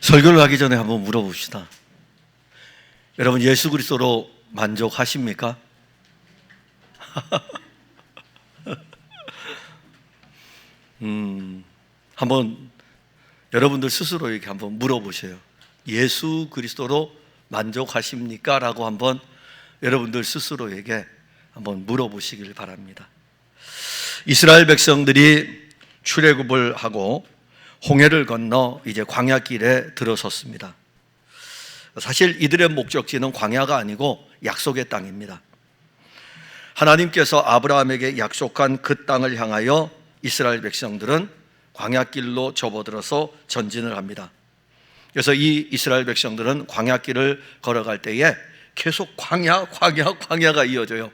설교를 하기 전에 한번 물어봅시다. 여러분, 예수 그리스도로 만족하십니까? 한번 여러분들 스스로에게 한번 물어보세요. 예수 그리스도로 만족하십니까? 라고 한번 여러분들 스스로에게 한번 물어보시길 바랍니다. 이스라엘 백성들이 출애굽을 하고 홍해를 건너 이제 광야길에 들어섰습니다. 사실 이들의 목적지는 광야가 아니고 약속의 땅입니다. 하나님께서 아브라함에게 약속한 그 땅을 향하여 이스라엘 백성들은 광야길로 접어들어서 전진을 합니다. 그래서 이 이스라엘 백성들은 광야길을 걸어갈 때에 계속 광야가 이어져요.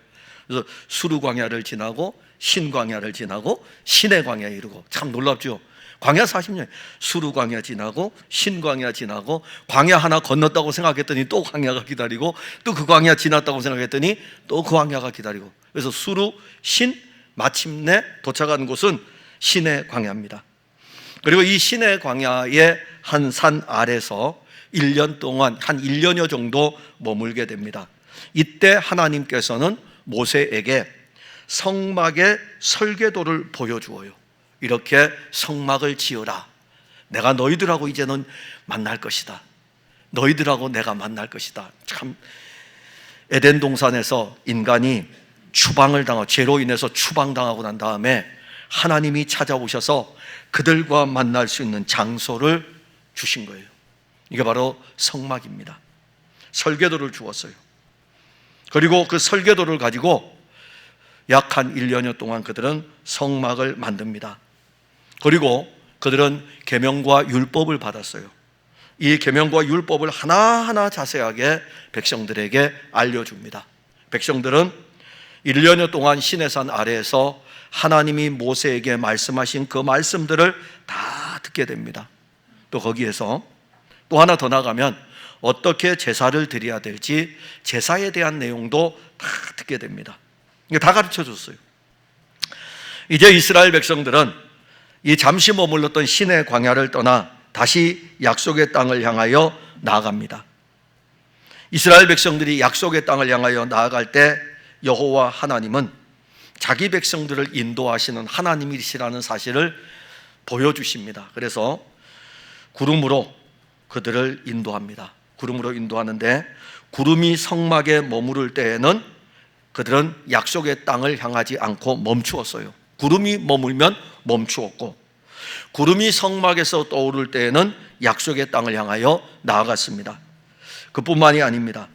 그래서 수르 광야를 지나고 신 광야를 지나고 신의 광야에 이르고, 참 놀랍죠. 광야 40년, 수르 광야 지나고 신 광야 지나고, 광야 하나 건넜다고 생각했더니 또 광야가 기다리고, 또 그 광야 지났다고 생각했더니 또 그 광야가 기다리고, 그래서 수르, 신, 마침내 도착한 곳은 신의 광야입니다. 그리고 이 신의 광야의 한 산 아래서 1년 동안 한 1년여 정도 머물게 됩니다. 이때 하나님께서는 모세에게 성막의 설계도를 보여주어요. 이렇게 성막을 지어라. 내가 너희들하고 이제는 만날 것이다. 너희들하고 내가 만날 것이다. 참, 에덴 동산에서 인간이 추방을 당하고, 죄로 인해서 추방당하고 난 다음에 하나님이 찾아오셔서 그들과 만날 수 있는 장소를 주신 거예요. 이게 바로 성막입니다. 설계도를 주었어요. 그리고 그 설계도를 가지고 약 한 1년여 동안 그들은 성막을 만듭니다. 그리고 그들은 계명과 율법을 받았어요. 이 계명과 율법을 하나하나 자세하게 백성들에게 알려줍니다. 백성들은 1년여 동안 시내산 아래에서 하나님이 모세에게 말씀하신 그 말씀들을 다 듣게 됩니다. 또 거기에서 또 하나 더 나가면 어떻게 제사를 드려야 될지, 제사에 대한 내용도 다 듣게 됩니다. 이게 다 가르쳐 줬어요. 이제 이스라엘 백성들은 이 잠시 머물렀던 신의 광야를 떠나 다시 약속의 땅을 향하여 나아갑니다. 이스라엘 백성들이 약속의 땅을 향하여 나아갈 때 여호와 하나님은 자기 백성들을 인도하시는 하나님이시라는 사실을 보여주십니다. 그래서 구름으로 그들을 인도합니다. 구름으로 인도하는데, 구름이 성막에 머무를 때에는 그들은 약속의 땅을 향하지 않고 멈추었어요. 구름이 머물면 멈추었고, 구름이 성막에서 떠오를 때에는 약속의 땅을 향하여 나아갔습니다. 그뿐만이 아닙니다.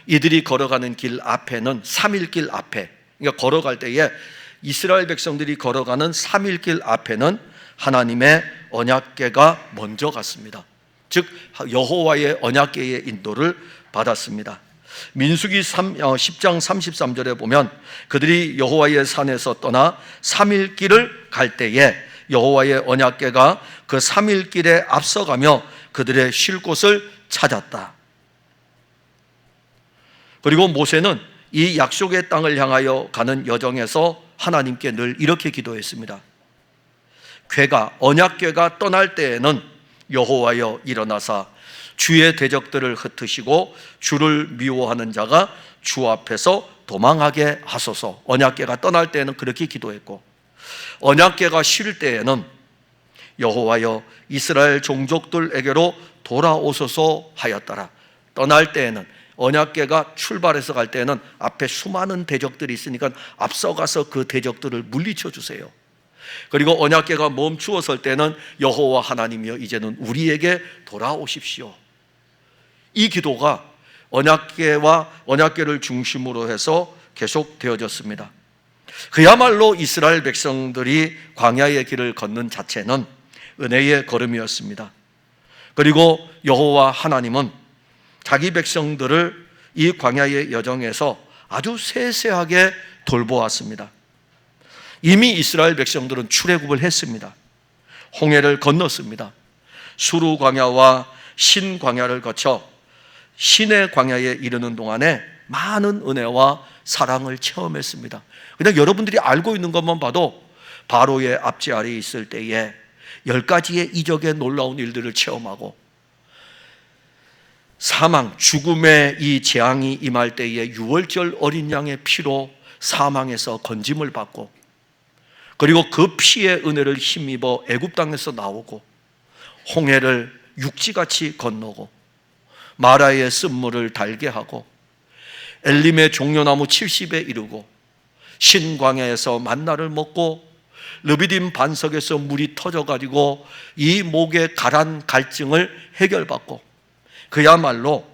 이들이 걸어가는 길 앞에는 3일길 앞에, 그러니까 걸어갈 때에 이스라엘 백성들이 걸어가는 3일길 앞에는 하나님의 언약궤가 먼저 갔습니다. 즉 여호와의 언약궤의 인도를 받았습니다. 민수기 10장 33절에 보면 그들이 여호와의 산에서 떠나 3일길을 갈 때에 여호와의 언약궤가 그 3일길에 앞서가며 그들의 쉴 곳을 찾았다. 그리고 모세는 이 약속의 땅을 향하여 가는 여정에서 하나님께 늘 이렇게 기도했습니다. 언약궤가 떠날 때에는 여호와여 일어나사 주의 대적들을 흩으시고 주를 미워하는 자가 주 앞에서 도망하게 하소서. 언약궤가 떠날 때에는 그렇게 기도했고, 언약궤가 쉴 때에는 여호와여 이스라엘 종족들에게로 돌아오소서 하였더라. 떠날 때에는, 언약궤가 출발해서 갈 때에는 앞에 수많은 대적들이 있으니까 앞서가서 그 대적들을 물리쳐 주세요. 그리고 언약궤가 멈추어 설 때는 여호와 하나님이여 이제는 우리에게 돌아오십시오. 이 기도가 언약궤를 중심으로 해서 계속 되어졌습니다. 그야말로 이스라엘 백성들이 광야의 길을 걷는 자체는 은혜의 걸음이었습니다. 그리고 여호와 하나님은 자기 백성들을 이 광야의 여정에서 아주 세세하게 돌보았습니다. 이미 이스라엘 백성들은 출애굽을 했습니다. 홍해를 건넜습니다. 수르 광야와 신 광야를 거쳐 신의 광야에 이르는 동안에 많은 은혜와 사랑을 체험했습니다. 그냥 여러분들이 알고 있는 것만 봐도 바로의 앞지 아래에 있을 때에 10가지의 이적의 놀라운 일들을 체험하고, 사망, 죽음의 이 재앙이 임할 때에 유월절 어린 양의 피로 사망에서 건짐을 받고, 그리고 그 피의 은혜를 힘입어 애굽 땅에서 나오고, 홍해를 육지같이 건너고, 마라의 쓴물을 달게 하고, 엘림의 종려나무 70에 이르고, 신광야에서 만나를 먹고, 르비딤 반석에서 물이 터져가지고 이 목의 가란 갈증을 해결받고, 그야말로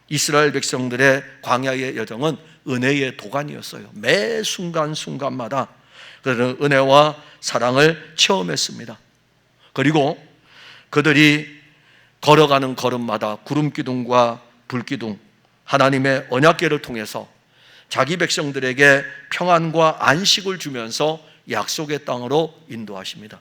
이스라엘 백성들의 광야의 여정은 은혜의 도가니였어요. 매 순간순간마다 그들은 은혜와 사랑을 체험했습니다. 그리고 그들이 걸어가는 걸음마다 구름기둥과 불기둥, 하나님의 언약궤를 통해서 자기 백성들에게 평안과 안식을 주면서 약속의 땅으로 인도하십니다.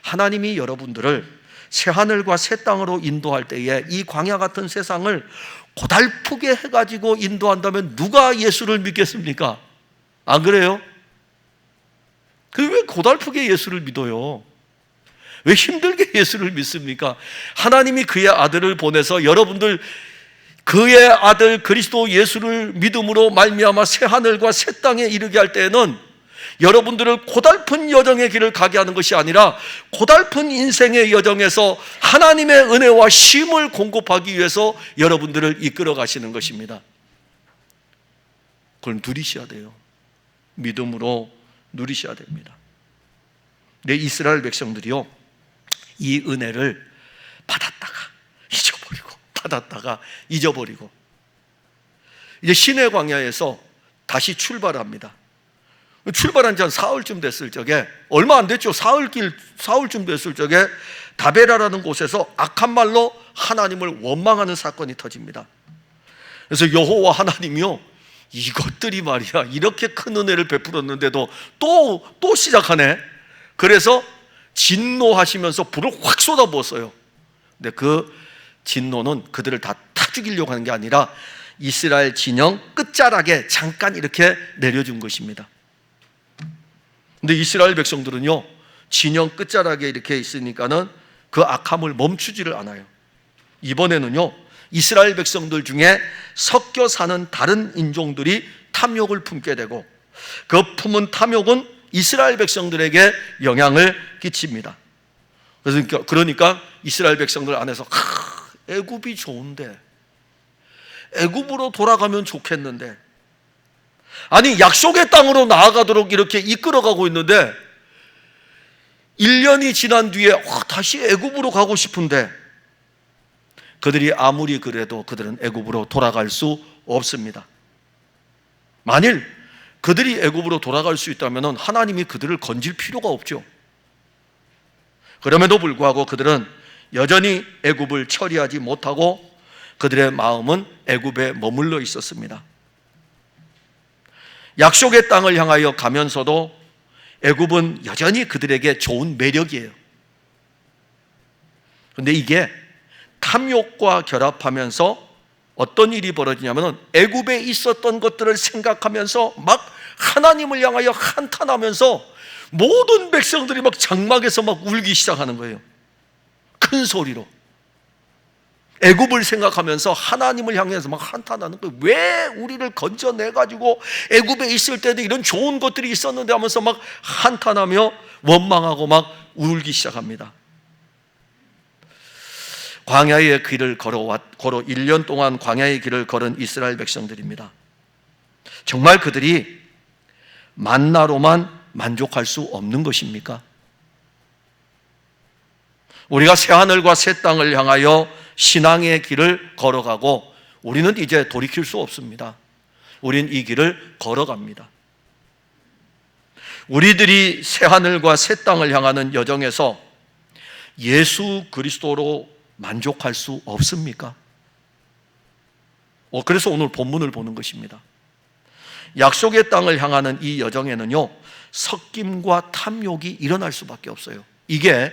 하나님이 여러분들을 새하늘과 새 땅으로 인도할 때에 이 광야 같은 세상을 고달프게 해가지고 인도한다면 누가 예수를 믿겠습니까? 안 그래요? 왜 고달프게 예수를 믿어요? 왜 힘들게 예수를 믿습니까? 하나님이 그의 아들을 보내서 여러분들 그의 아들 그리스도 예수를 믿음으로 말미암아 새 하늘과 새 땅에 이르게 할 때에는 여러분들을 고달픈 여정의 길을 가게 하는 것이 아니라 고달픈 인생의 여정에서 하나님의 은혜와 쉼을 공급하기 위해서 여러분들을 이끌어 가시는 것입니다. 그걸 누리셔야 돼요. 믿음으로 누리셔야 됩니다. 내 이스라엘 백성들이요, 이 은혜를 받았다가 잊어버리고, 받았다가 잊어버리고, 이제 시내 광야에서 다시 출발합니다. 출발한 지 한 사흘쯤 됐을 적에, 얼마 안 됐죠. 사흘쯤 됐을 적에 다베라라는 곳에서 악한 말로 하나님을 원망하는 사건이 터집니다. 그래서 여호와 하나님이요, 이것들이 말이야 이렇게 큰 은혜를 베풀었는데도 또 시작하네. 그래서 진노하시면서 불을 확 쏟아부었어요. 근데 그 진노는 그들을 다 죽이려고 하는 게 아니라 이스라엘 진영 끝자락에 잠깐 이렇게 내려준 것입니다. 근데 이스라엘 백성들은요, 진영 끝자락에 이렇게 있으니까는 그 악함을 멈추지를 않아요. 이번에는요, 이스라엘 백성들 중에 섞여 사는 다른 인종들이 탐욕을 품게 되고, 그 품은 탐욕은 이스라엘 백성들에게 영향을 끼칩니다. 그러니까 이스라엘 백성들 안에서 애굽이 좋은데, 애굽으로 돌아가면 좋겠는데, 아니 약속의 땅으로 나아가도록 이렇게 이끌어가고 있는데 1년이 지난 뒤에 다시 애굽으로 가고 싶은데, 그들이 아무리 그래도 그들은 애굽으로 돌아갈 수 없습니다. 만일 그들이 애굽으로 돌아갈 수 있다면 하나님이 그들을 건질 필요가 없죠. 그럼에도 불구하고 그들은 여전히 애굽을 처리하지 못하고 그들의 마음은 애굽에 머물러 있었습니다. 약속의 땅을 향하여 가면서도 애굽은 여전히 그들에게 좋은 매력이에요. 그런데 이게 탐욕과 결합하면서 어떤 일이 벌어지냐면, 애굽에 있었던 것들을 생각하면서 막 하나님을 향하여 한탄하면서 모든 백성들이 막 장막에서 막 울기 시작하는 거예요. 큰 소리로. 애굽을 생각하면서 하나님을 향해서 막 한탄하는 거예요. 왜 우리를 건져내가지고 애굽에 있을 때도 이런 좋은 것들이 있었는데 하면서 막 한탄하며 원망하고 막 울기 시작합니다. 광야의 길을 걸어 1년 동안 광야의 길을 걸은 이스라엘 백성들입니다. 정말 그들이 만나로만 만족할 수 없는 것입니까? 우리가 새하늘과 새 땅을 향하여 신앙의 길을 걸어가고, 우리는 이제 돌이킬 수 없습니다. 우린 이 길을 걸어갑니다. 우리들이 새하늘과 새 땅을 향하는 여정에서 예수 그리스도로 만족할 수 없습니까? 그래서 오늘 본문을 보는 것입니다. 약속의 땅을 향하는 이 여정에는요, 섞임과 탐욕이 일어날 수밖에 없어요. 이게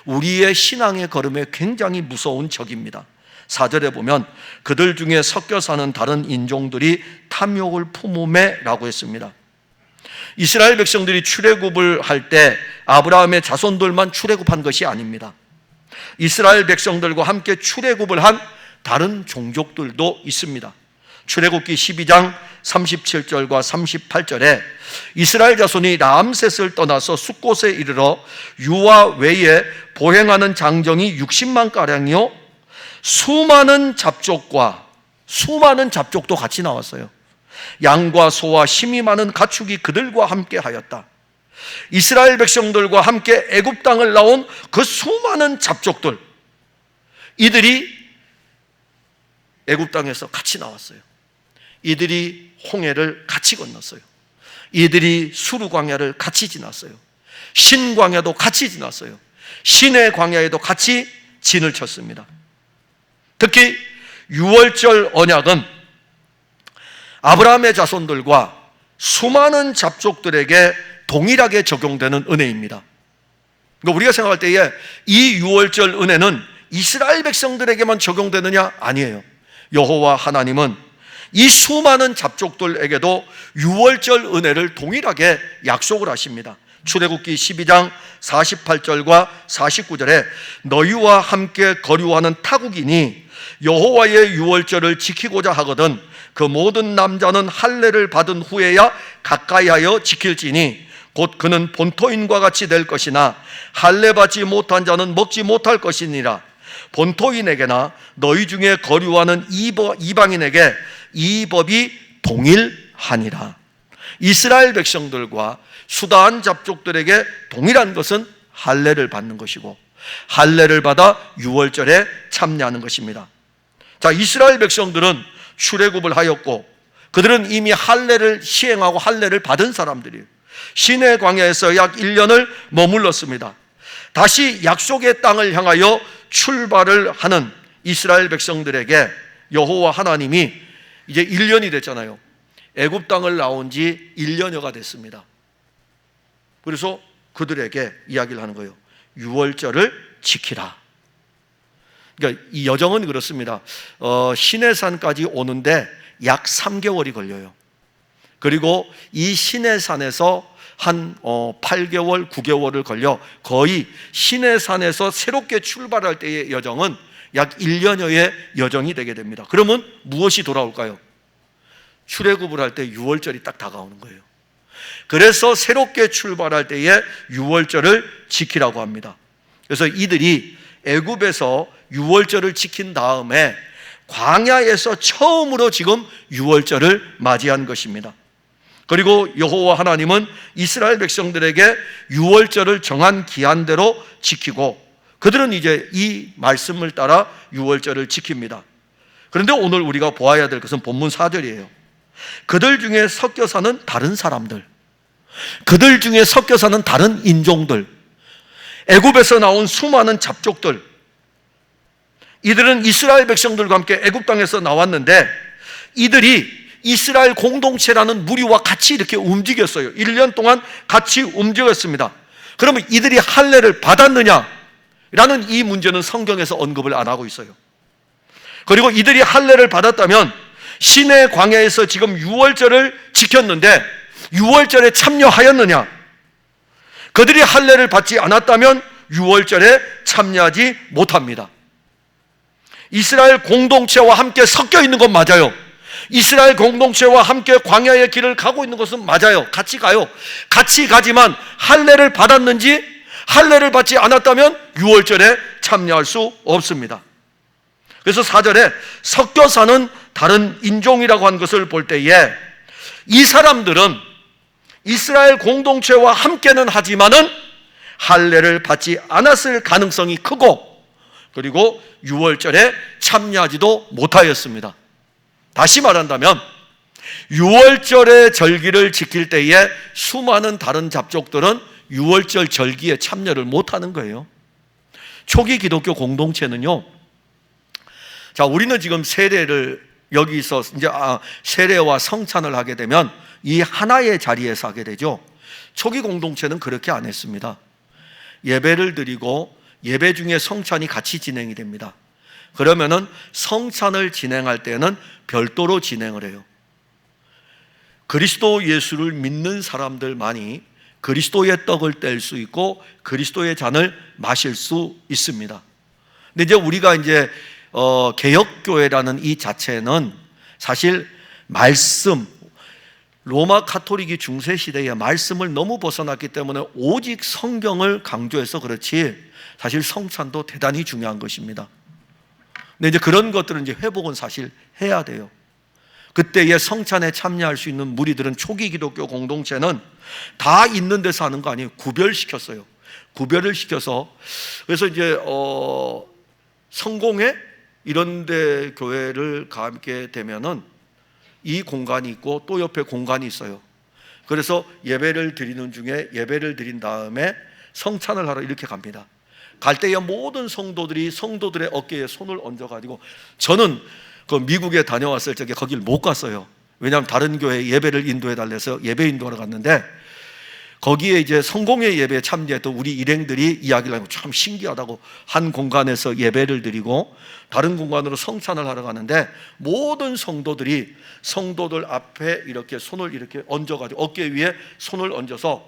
우리의 신앙의 걸음에 굉장히 무서운 적입니다. 4절에 보면 그들 중에 섞여 사는 다른 인종들이 탐욕을 품음에 라고 했습니다. 이스라엘 백성들이 출애굽을 할 때 아브라함의 자손들만 출애굽한 것이 아닙니다. 이스라엘 백성들과 함께 출애굽을 한 다른 종족들도 있습니다. 출애굽기 12장 37절과 38절에 이스라엘 자손이 라암셋을 떠나서 숫곳에 이르러 유아 외에 보행하는 장정이 60만 가량이요 수많은 잡족도 같이 나왔어요. 양과 소와 힘이 많은 가축이 그들과 함께 하였다. 이스라엘 백성들과 함께 애굽 땅을 나온 그 수많은 잡족들, 이들이 애굽 땅에서 같이 나왔어요. 이들이 홍해를 같이 건넜어요. 이들이 수르 광야를 같이 지났어요. 신 광야도 같이 지났어요. 신의 광야에도 같이 진을 쳤습니다. 특히 유월절 언약은 아브라함의 자손들과 수많은 잡족들에게 동일하게 적용되는 은혜입니다. 그러니까 우리가 생각할 때에 이 유월절 은혜는 이스라엘 백성들에게만 적용되느냐? 아니에요. 여호와 하나님은 이 수많은 잡족들에게도 유월절 은혜를 동일하게 약속을 하십니다. 출애굽기 12장 48절과 49절에 너희와 함께 거류하는 타국인이 여호와의 유월절을 지키고자 하거든 그 모든 남자는 할례를 받은 후에야 가까이하여 지킬지니 곧 그는 본토인과 같이 될 것이나 할례 받지 못한 자는 먹지 못할 것이니라. 본토인에게나 너희 중에 거류하는 이방인에게 이 법이 동일하니라. 이스라엘 백성들과 수다한 잡족들에게 동일한 것은 할례를 받는 것이고 할례를 받아 유월절에 참여하는 것입니다. 자, 이스라엘 백성들은 출애굽을 하였고 그들은 이미 할례를 시행하고 할례를 받은 사람들이에요. 시내 광야에서 약 1년을 머물렀습니다. 다시 약속의 땅을 향하여 출발을 하는 이스라엘 백성들에게 여호와 하나님이 이제 1년이 됐잖아요. 애굽 땅을 나온 지 1년여가 됐습니다. 그래서 그들에게 이야기를 하는 거예요. 유월절을 지키라. 그러니까 이 여정은 그렇습니다. 시내산까지 오는데 약 3개월이 걸려요. 그리고 이 시내산에서 한 8개월, 9개월을 걸려 거의 시내산에서 새롭게 출발할 때의 여정은 약 1년여의 여정이 되게 됩니다. 그러면 무엇이 돌아올까요? 출애굽을 할 때 유월절이 딱 다가오는 거예요. 그래서 새롭게 출발할 때에 유월절을 지키라고 합니다. 그래서 이들이 애굽에서 유월절을 지킨 다음에 광야에서 처음으로 지금 유월절을 맞이한 것입니다. 그리고 여호와 하나님은 이스라엘 백성들에게 유월절을 정한 기한대로 지키고 그들은 이제 이 말씀을 따라 유월절을 지킵니다. 그런데 오늘 우리가 보아야 될 것은 본문 4절이에요. 그들 중에 섞여 사는 다른 사람들, 그들 중에 섞여 사는 다른 인종들, 애굽에서 나온 수많은 잡족들, 이들은 이스라엘 백성들과 함께 애굽 땅에서 나왔는데 이들이 이스라엘 공동체라는 무리와 같이 이렇게 움직였어요. 1년 동안 같이 움직였습니다. 그러면 이들이 할례를 받았느냐? 라는 이 문제는 성경에서 언급을 안 하고 있어요. 그리고 이들이 할례를 받았다면 시내 광야에서 지금 유월절을 지켰는데 유월절에 참여하였느냐? 그들이 할례를 받지 않았다면 유월절에 참여하지 못합니다. 이스라엘 공동체와 함께 섞여 있는 건 맞아요. 이스라엘 공동체와 함께 광야의 길을 가고 있는 것은 맞아요. 같이 가요. 같이 가지만 할례를 받았는지 할례를 받지 않았다면 유월절에 참여할 수 없습니다. 그래서 4절에 섞여 사는 다른 인종이라고 한 것을 볼 때에 이 사람들은 이스라엘 공동체와 함께는 하지만은 할례를 받지 않았을 가능성이 크고 그리고 유월절에 참여하지도 못하였습니다. 다시 말한다면 유월절의 절기를 지킬 때에 수많은 다른 잡족들은 유월절 절기에 참여를 못하는 거예요. 초기 기독교 공동체는요, 자, 우리는 지금 세례를 여기서 이제 세례와 성찬을 하게 되면 이 하나의 자리에서 하게 되죠. 초기 공동체는 그렇게 안 했습니다. 예배를 드리고 예배 중에 성찬이 같이 진행이 됩니다. 그러면은 성찬을 진행할 때는 별도로 진행을 해요. 그리스도 예수를 믿는 사람들만이 그리스도의 떡을 뗄 수 있고 그리스도의 잔을 마실 수 있습니다. 근데 이제 우리가 이제 개혁교회라는 이 자체는 사실 말씀, 로마 카톨릭이 중세시대에 말씀을 너무 벗어났기 때문에 오직 성경을 강조해서 그렇지 사실 성찬도 대단히 중요한 것입니다. 근데 이제 그런 것들은 이제 회복은 사실 해야 돼요. 그때의 성찬에 참여할 수 있는 무리들은 초기 기독교 공동체는 다 있는 데서 하는 거 아니에요. 구별시켰어요. 구별을 시켜서 그래서 이제 성공회 이런 데 교회를 가게 되면은 이 공간이 있고 또 옆에 공간이 있어요. 그래서 예배를 드리는 중에 예배를 드린 다음에 성찬을 하러 이렇게 갑니다. 갈 때에 모든 성도들의 어깨에 손을 얹어가지고, 저는 그 미국에 다녀왔을 적에 거길 못 갔어요. 왜냐하면 다른 교회 예배를 인도해 달래서 예배 인도하러 갔는데, 거기에 이제 성공회 예배에 참여했던 우리 일행들이 이야기를 하고 참 신기하다고, 한 공간에서 예배를 드리고 다른 공간으로 성찬을 하러 가는데 모든 성도들이 성도들 앞에 이렇게 손을 이렇게 얹어가지고 어깨 위에 손을 얹어서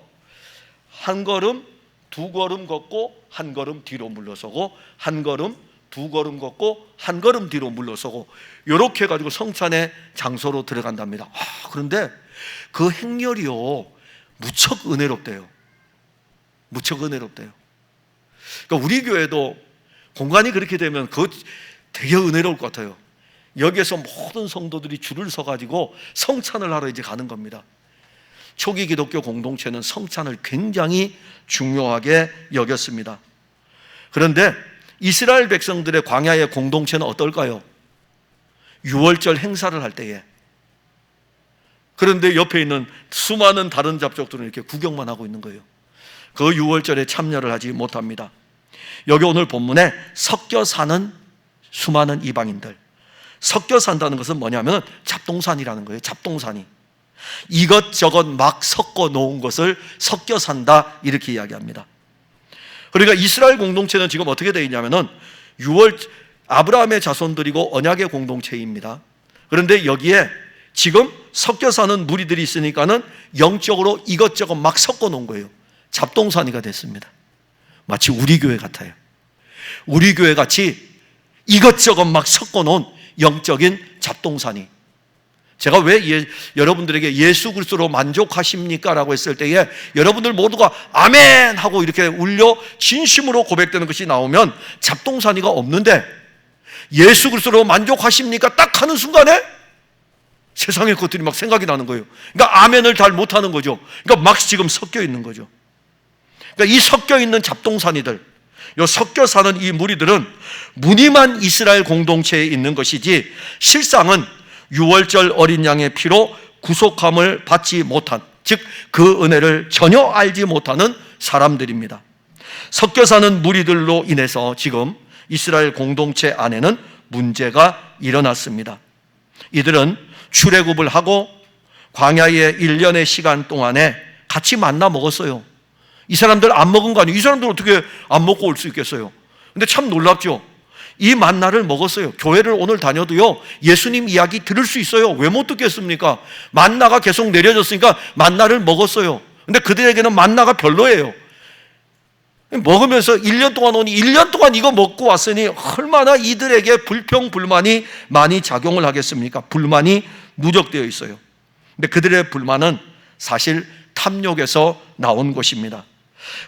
한 걸음 두 걸음 걷고 한 걸음 뒤로 물러서고, 한 걸음 두 걸음 걷고 한 걸음 뒤로 물러서고, 이렇게 해가지고 성찬의 장소로 들어간답니다. 그런데 그 행렬이요 무척 은혜롭대요. 무척 은혜롭대요. 그러니까 우리 교회도 공간이 그렇게 되면 그거 되게 은혜로울 것 같아요. 여기에서 모든 성도들이 줄을 서가지고 성찬을 하러 이제 가는 겁니다. 초기 기독교 공동체는 성찬을 굉장히 중요하게 여겼습니다. 그런데 이스라엘 백성들의 광야의 공동체는 어떨까요? 유월절 행사를 할 때에, 그런데 옆에 있는 수많은 다른 잡족들은 이렇게 구경만 하고 있는 거예요. 그 유월절에 참여를 하지 못합니다. 여기 오늘 본문에 섞여 사는 수많은 이방인들, 섞여 산다는 것은 뭐냐면 잡동산이라는 거예요. 잡동산이 이것저것 막 섞어 놓은 것을 섞여 산다, 이렇게 이야기합니다. 그러니까 이스라엘 공동체는 지금 어떻게 되어 있냐면은 아브라함의 자손들이고 언약의 공동체입니다. 그런데 여기에 지금 섞여 사는 무리들이 있으니까는 영적으로 이것저것 막 섞어 놓은 거예요. 잡동사니가 됐습니다. 마치 우리 교회 같아요. 우리 교회 같이 이것저것 막 섞어 놓은 영적인 잡동사니. 제가 왜 여러분들에게 예수 그리스도로 만족하십니까? 라고 했을 때에 여러분들 모두가 아멘 하고 이렇게 울려 진심으로 고백되는 것이 나오면 잡동사니가 없는데, 예수 그리스도로 만족하십니까? 딱 하는 순간에 세상의 것들이 막 생각이 나는 거예요. 그러니까 아멘을 잘 못하는 거죠. 그러니까 막 지금 섞여 있는 거죠. 그러니까 이 섞여 있는 잡동사니들, 이 섞여 사는 이 무리들은 무늬만 이스라엘 공동체에 있는 것이지 실상은 유월절 어린 양의 피로 구속함을 받지 못한, 즉 그 은혜를 전혀 알지 못하는 사람들입니다. 섞여 사는 무리들로 인해서 지금 이스라엘 공동체 안에는 문제가 일어났습니다. 이들은 출애굽을 하고 광야의 1년의 시간 동안에 같이 만나 먹었어요. 이 사람들 안 먹은 거 아니에요. 이 사람들 어떻게 안 먹고 올 수 있겠어요? 근데 참 놀랍죠. 이 만나를 먹었어요. 교회를 오늘 다녀도요 예수님 이야기 들을 수 있어요. 왜 못 듣겠습니까? 만나가 계속 내려졌으니까 만나를 먹었어요. 근데 그들에게는 만나가 별로예요. 먹으면서 1년 동안 오니 1년 동안 이거 먹고 왔으니 얼마나 이들에게 불평불만이 많이 작용을 하겠습니까? 불만이 누적되어 있어요. 근데 그들의 불만은 사실 탐욕에서 나온 것입니다.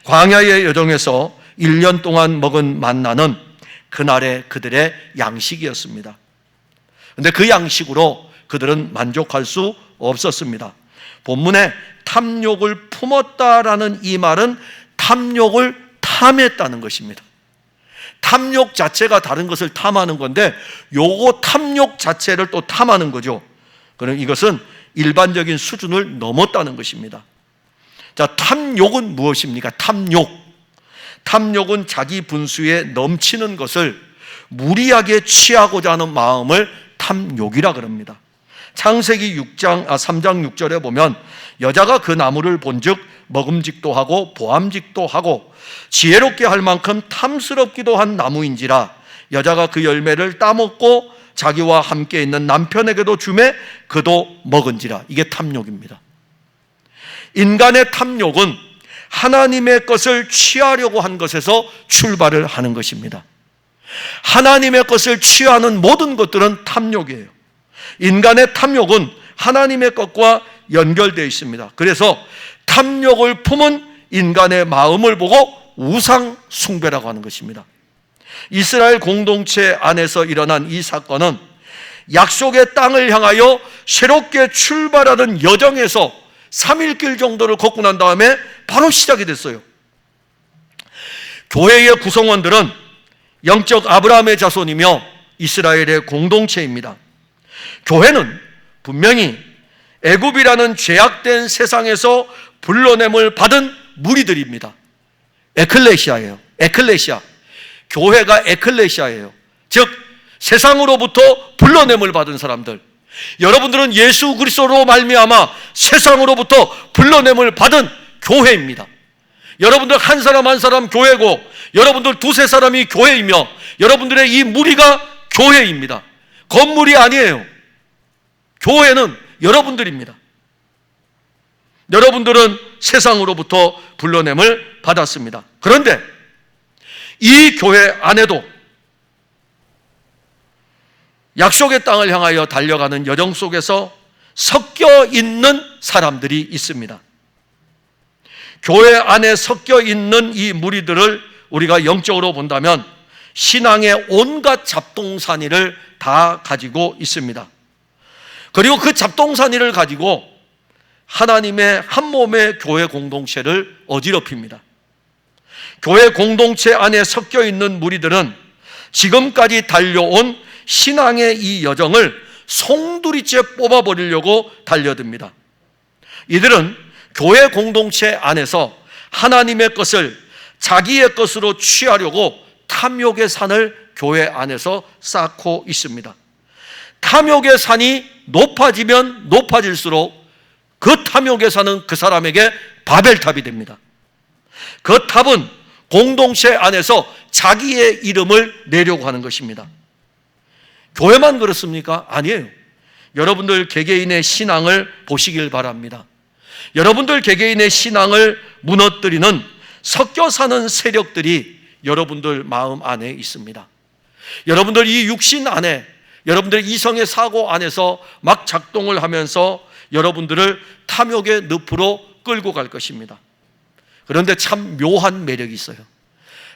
광야의 여정에서 1년 동안 먹은 만나는 그날의 그들의 양식이었습니다. 그런데 그 양식으로 그들은 만족할 수 없었습니다. 본문에 탐욕을 품었다라는 이 말은 탐욕을 탐했다는 것입니다. 탐욕 자체가 다른 것을 탐하는 건데 요거 탐욕 자체를 또 탐하는 거죠. 그럼 이것은 일반적인 수준을 넘었다는 것입니다. 자, 탐욕은 무엇입니까? 탐욕은 자기 분수에 넘치는 것을 무리하게 취하고자 하는 마음을 탐욕이라 그럽니다. 창세기 3장 6절에 보면 여자가 그 나무를 본즉 먹음직도 하고 보암직도 하고 지혜롭게 할 만큼 탐스럽기도 한 나무인지라 여자가 그 열매를 따먹고 자기와 함께 있는 남편에게도 주매 그도 먹은지라. 이게 탐욕입니다. 인간의 탐욕은 하나님의 것을 취하려고 한 것에서 출발을 하는 것입니다. 하나님의 것을 취하는 모든 것들은 탐욕이에요. 인간의 탐욕은 하나님의 것과 연결되어 있습니다. 그래서 탐욕을 품은 인간의 마음을 보고 우상 숭배라고 하는 것입니다. 이스라엘 공동체 안에서 일어난 이 사건은 약속의 땅을 향하여 새롭게 출발하는 여정에서 3일길 정도를 걷고 난 다음에 바로 시작이 됐어요. 교회의 구성원들은 영적 아브라함의 자손이며 이스라엘의 공동체입니다. 교회는 분명히 애굽이라는 죄악된 세상에서 불러냄을 받은 무리들입니다. 에클레시아예요. 에클레시아. 교회가 에클레시아예요. 즉 세상으로부터 불러냄을 받은 사람들. 여러분들은 예수 그리스도로 말미암아 세상으로부터 불러냄을 받은 교회입니다. 여러분들 한 사람 한 사람 교회고, 여러분들 두세 사람이 교회이며, 여러분들의 이 무리가 교회입니다. 건물이 아니에요. 교회는 여러분들입니다. 여러분들은 세상으로부터 불러냄을 받았습니다. 그런데 이 교회 안에도 약속의 땅을 향하여 달려가는 여정 속에서 섞여 있는 사람들이 있습니다. 교회 안에 섞여 있는 이 무리들을 우리가 영적으로 본다면 신앙의 온갖 잡동사니를 다 가지고 있습니다. 그리고 그 잡동사니를 가지고 하나님의 한 몸의 교회 공동체를 어지럽힙니다. 교회 공동체 안에 섞여 있는 무리들은 지금까지 달려온 신앙의 이 여정을 송두리째 뽑아버리려고 달려듭니다. 이들은 교회 공동체 안에서 하나님의 것을 자기의 것으로 취하려고 탐욕의 산을 교회 안에서 쌓고 있습니다. 탐욕의 산이 높아지면 높아질수록 그 탐욕의 산은 그 사람에게 바벨탑이 됩니다. 그 탑은 공동체 안에서 자기의 이름을 내려고 하는 것입니다. 교회만 그렇습니까? 아니에요. 여러분들 개개인의 신앙을 보시길 바랍니다. 여러분들 개개인의 신앙을 무너뜨리는 섞여 사는 세력들이 여러분들 마음 안에 있습니다. 여러분들 이 육신 안에, 여러분들 이성의 사고 안에서 막 작동을 하면서 여러분들을 탐욕의 늪으로 끌고 갈 것입니다. 그런데 참 묘한 매력이 있어요.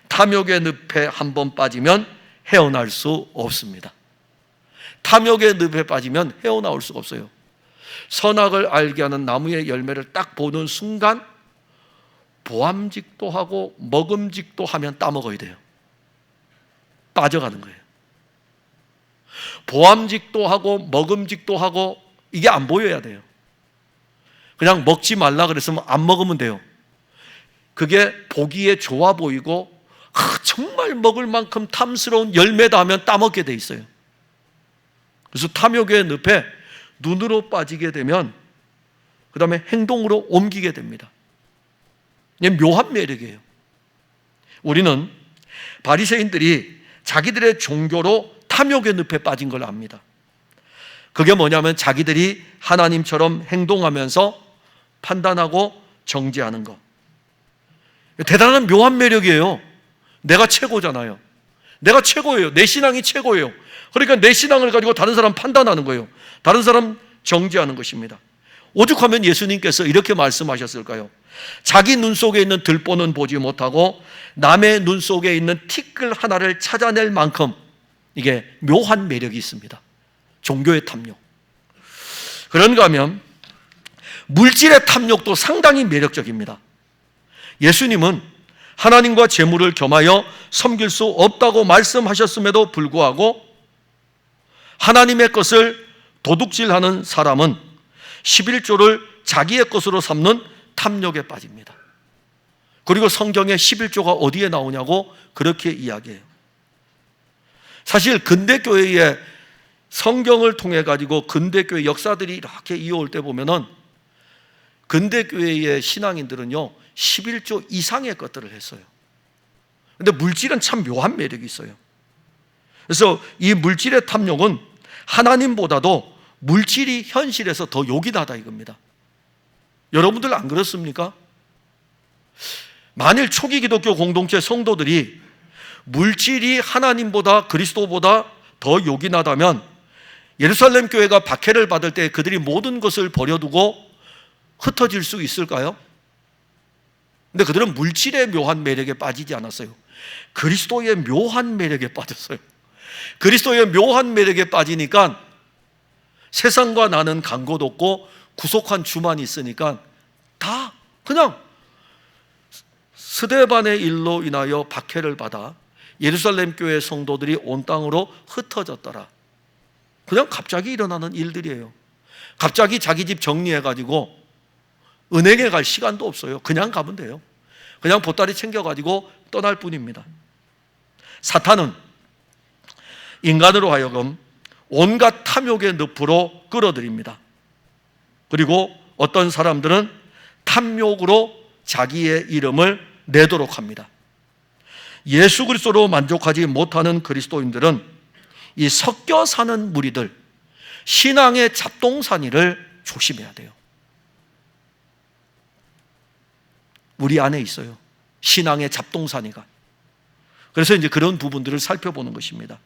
탐욕의 늪에 한번 빠지면 헤어날 수 없습니다. 탐욕의 늪에 빠지면 헤어나올 수가 없어요. 선악을 알게 하는 나무의 열매를 딱 보는 순간 보암직도 하고 먹음직도 하면 따먹어야 돼요. 빠져가는 거예요. 보암직도 하고 먹음직도 하고 이게 안 보여야 돼요. 그냥 먹지 말라 그랬으면 안 먹으면 돼요. 그게 보기에 좋아 보이고 정말 먹을 만큼 탐스러운 열매다 하면 따먹게 돼 있어요. 그래서 탐욕의 늪에 눈으로 빠지게 되면 그 다음에 행동으로 옮기게 됩니다. 이게 묘한 매력이에요. 우리는 바리새인들이 자기들의 종교로 탐욕의 늪에 빠진 걸 압니다. 그게 뭐냐면 자기들이 하나님처럼 행동하면서 판단하고 정죄하는 것. 대단한 묘한 매력이에요. 내가 최고잖아요. 내가 최고예요. 내 신앙이 최고예요. 그러니까 내 신앙을 가지고 다른 사람 판단하는 거예요. 다른 사람 정죄하는 것입니다. 오죽하면 예수님께서 이렇게 말씀하셨을까요? 자기 눈 속에 있는 들보는 보지 못하고 남의 눈 속에 있는 티끌 하나를 찾아낼 만큼 이게 묘한 매력이 있습니다. 종교의 탐욕. 그런가 하면 물질의 탐욕도 상당히 매력적입니다. 예수님은 하나님과 재물을 겸하여 섬길 수 없다고 말씀하셨음에도 불구하고 하나님의 것을 도둑질하는 사람은 11조를 자기의 것으로 삼는 탐욕에 빠집니다. 그리고 성경에 11조가 어디에 나오냐고 그렇게 이야기해요. 사실 근대교회의 성경을 통해 가지고 근대교회 역사들이 이렇게 이어올 때 보면은 근대교회의 신앙인들은요 11조 이상의 것들을 했어요. 근데 물질은 참 묘한 매력이 있어요. 그래서 이 물질의 탐욕은 하나님보다도 물질이 현실에서 더 요긴하다 이겁니다. 여러분들 안 그렇습니까? 만일 초기 기독교 공동체 성도들이 물질이 하나님보다 그리스도보다 더 요긴하다면 예루살렘 교회가 박해를 받을 때 그들이 모든 것을 버려두고 흩어질 수 있을까요? 근데 그들은 물질의 묘한 매력에 빠지지 않았어요. 그리스도의 묘한 매력에 빠졌어요. 그리스도의 묘한 매력에 빠지니까 세상과 나는 간 곳 없고 구속한 주만 있으니까 다 그냥 스데반의 일로 인하여 박해를 받아 예루살렘 교회 성도들이 온 땅으로 흩어졌더라. 그냥 갑자기 일어나는 일들이에요. 갑자기 자기 집 정리해가지고 은행에 갈 시간도 없어요. 그냥 가면 돼요. 그냥 보따리 챙겨가지고 떠날 뿐입니다. 사탄은 인간으로 하여금 온갖 탐욕의 늪으로 끌어들입니다. 그리고 어떤 사람들은 탐욕으로 자기의 이름을 내도록 합니다. 예수 그리스도로 만족하지 못하는 그리스도인들은 이 섞여 사는 무리들, 신앙의 잡동사니를 조심해야 돼요. 우리 안에 있어요. 신앙의 잡동사니가. 그래서 이제 그런 부분들을 살펴보는 것입니다.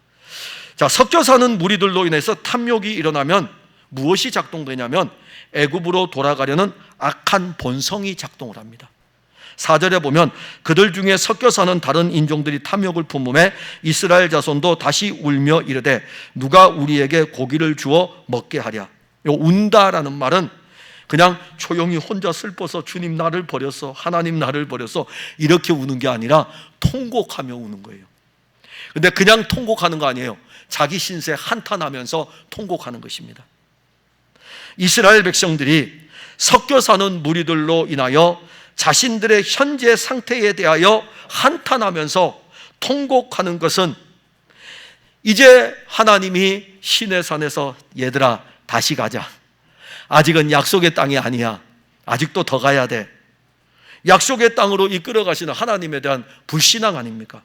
자, 섞여 사는 무리들로 인해서 탐욕이 일어나면 무엇이 작동되냐면 애굽으로 돌아가려는 악한 본성이 작동을 합니다. 4절에 보면 그들 중에 섞여 사는 다른 인종들이 탐욕을 품음에 이스라엘 자손도 다시 울며 이르되 누가 우리에게 고기를 주어 먹게 하랴. 이 운다라는 말은 그냥 조용히 혼자 슬퍼서 주님 나를 버렸어, 하나님 나를 버렸어 이렇게 우는 게 아니라 통곡하며 우는 거예요. 근데 그냥 통곡하는 거 아니에요. 자기 신세 한탄하면서 통곡하는 것입니다. 이스라엘 백성들이 섞여 사는 무리들로 인하여 자신들의 현재 상태에 대하여 한탄하면서 통곡하는 것은 이제 하나님이 시내산에서 얘들아 다시 가자. 아직은 약속의 땅이 아니야. 아직도 더 가야 돼. 약속의 땅으로 이끌어 가시는 하나님에 대한 불신앙 아닙니까?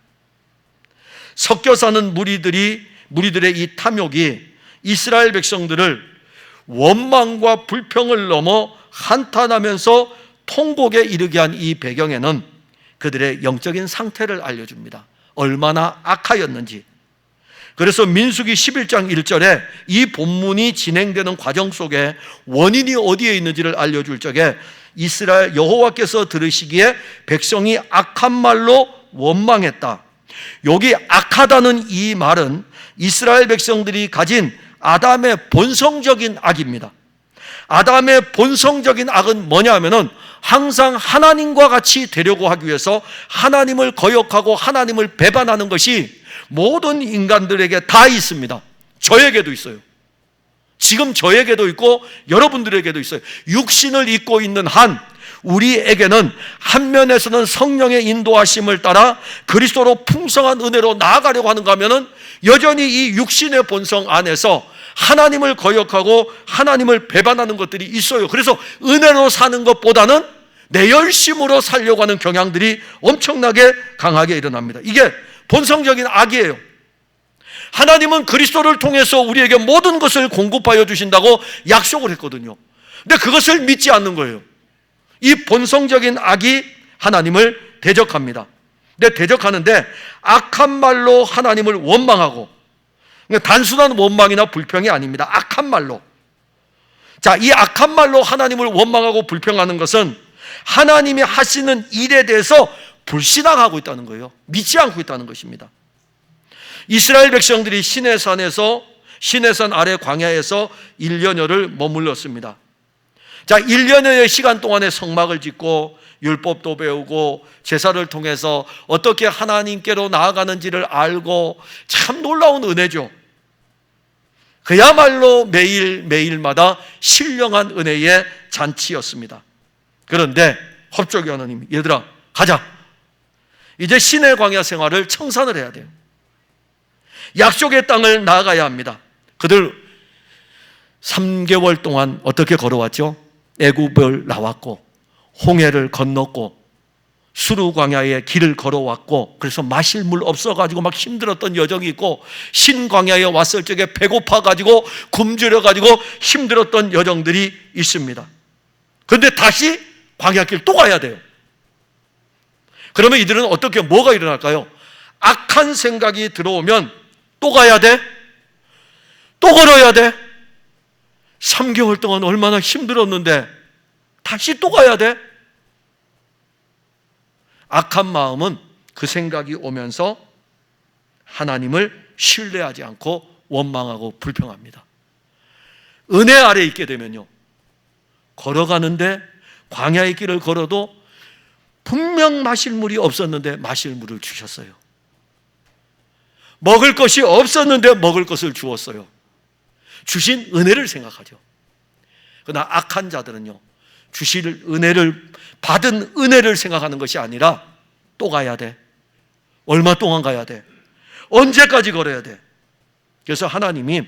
섞여 사는 무리들의 이 탐욕이 이스라엘 백성들을 원망과 불평을 넘어 한탄하면서 통곡에 이르게 한 이 배경에는 그들의 영적인 상태를 알려줍니다. 얼마나 악하였는지. 그래서 민수기 11장 1절에 이 본문이 진행되는 과정 속에 원인이 어디에 있는지를 알려줄 적에 이스라엘 여호와께서 들으시기에 백성이 악한 말로 원망했다. 여기 악하다는 이 말은 이스라엘 백성들이 가진 아담의 본성적인 악입니다. 아담의 본성적인 악은 뭐냐면은 항상 하나님과 같이 되려고 하기 위해서 하나님을 거역하고 하나님을 배반하는 것이 모든 인간들에게 다 있습니다. 저에게도 있어요. 지금 저에게도 있고 여러분들에게도 있어요. 육신을 입고 있는 한 우리에게는 한 면에서는 성령의 인도하심을 따라 그리스도로 풍성한 은혜로 나아가려고 하는가 하면은 여전히 이 육신의 본성 안에서 하나님을 거역하고 하나님을 배반하는 것들이 있어요. 그래서 은혜로 사는 것보다는 내 열심으로 살려고 하는 경향들이 엄청나게 강하게 일어납니다. 이게 본성적인 악이에요. 하나님은 그리스도를 통해서 우리에게 모든 것을 공급하여 주신다고 약속을 했거든요. 근데 그것을 믿지 않는 거예요. 이 본성적인 악이 하나님을 대적합니다. 근데 대적하는데 악한 말로 하나님을 원망하고, 단순한 원망이나 불평이 아닙니다. 악한 말로. 자, 이 악한 말로 하나님을 원망하고 불평하는 것은 하나님이 하시는 일에 대해서 불신앙하고 있다는 거예요. 믿지 않고 있다는 것입니다. 이스라엘 백성들이 시내산 아래 광야에서 1년여를 머물렀습니다. 자, 1년여의 시간 동안에 성막을 짓고 율법도 배우고 제사를 통해서 어떻게 하나님께로 나아가는지를 알고 참 놀라운 은혜죠. 그야말로 매일마다 신령한 은혜의 잔치였습니다. 그런데 갑자기 하나님이 얘들아 가자. 이제 시내 광야 생활을 청산을 해야 돼요. 약속의 땅을 나아가야 합니다. 그들 3개월 동안 어떻게 걸어왔죠? 애굽을 나왔고 홍해를 건넜고 수르 광야의 길을 걸어왔고, 그래서 마실 물 없어가지고 막 힘들었던 여정이 있고, 신광야에 왔을 적에 배고파가지고 굶주려가지고 힘들었던 여정들이 있습니다. 그런데 다시 광야길 또 가야 돼요. 그러면 이들은 뭐가 일어날까요? 악한 생각이 들어오면 또 가야 돼? 또 걸어야 돼? 3개월 동안 얼마나 힘들었는데 다시 또 가야 돼? 악한 마음은 그 생각이 오면서 하나님을 신뢰하지 않고 원망하고 불평합니다. 은혜 아래 있게 되면요, 걸어가는데 광야의 길을 걸어도 분명 마실 물이 없었는데 마실 물을 주셨어요. 먹을 것이 없었는데 먹을 것을 주었어요. 주신 은혜를 생각하죠. 그러나 악한 자들은요, 주실 은혜를, 받은 은혜를 생각하는 것이 아니라 또 가야 돼. 얼마 동안 가야 돼? 언제까지 걸어야 돼? 그래서 하나님이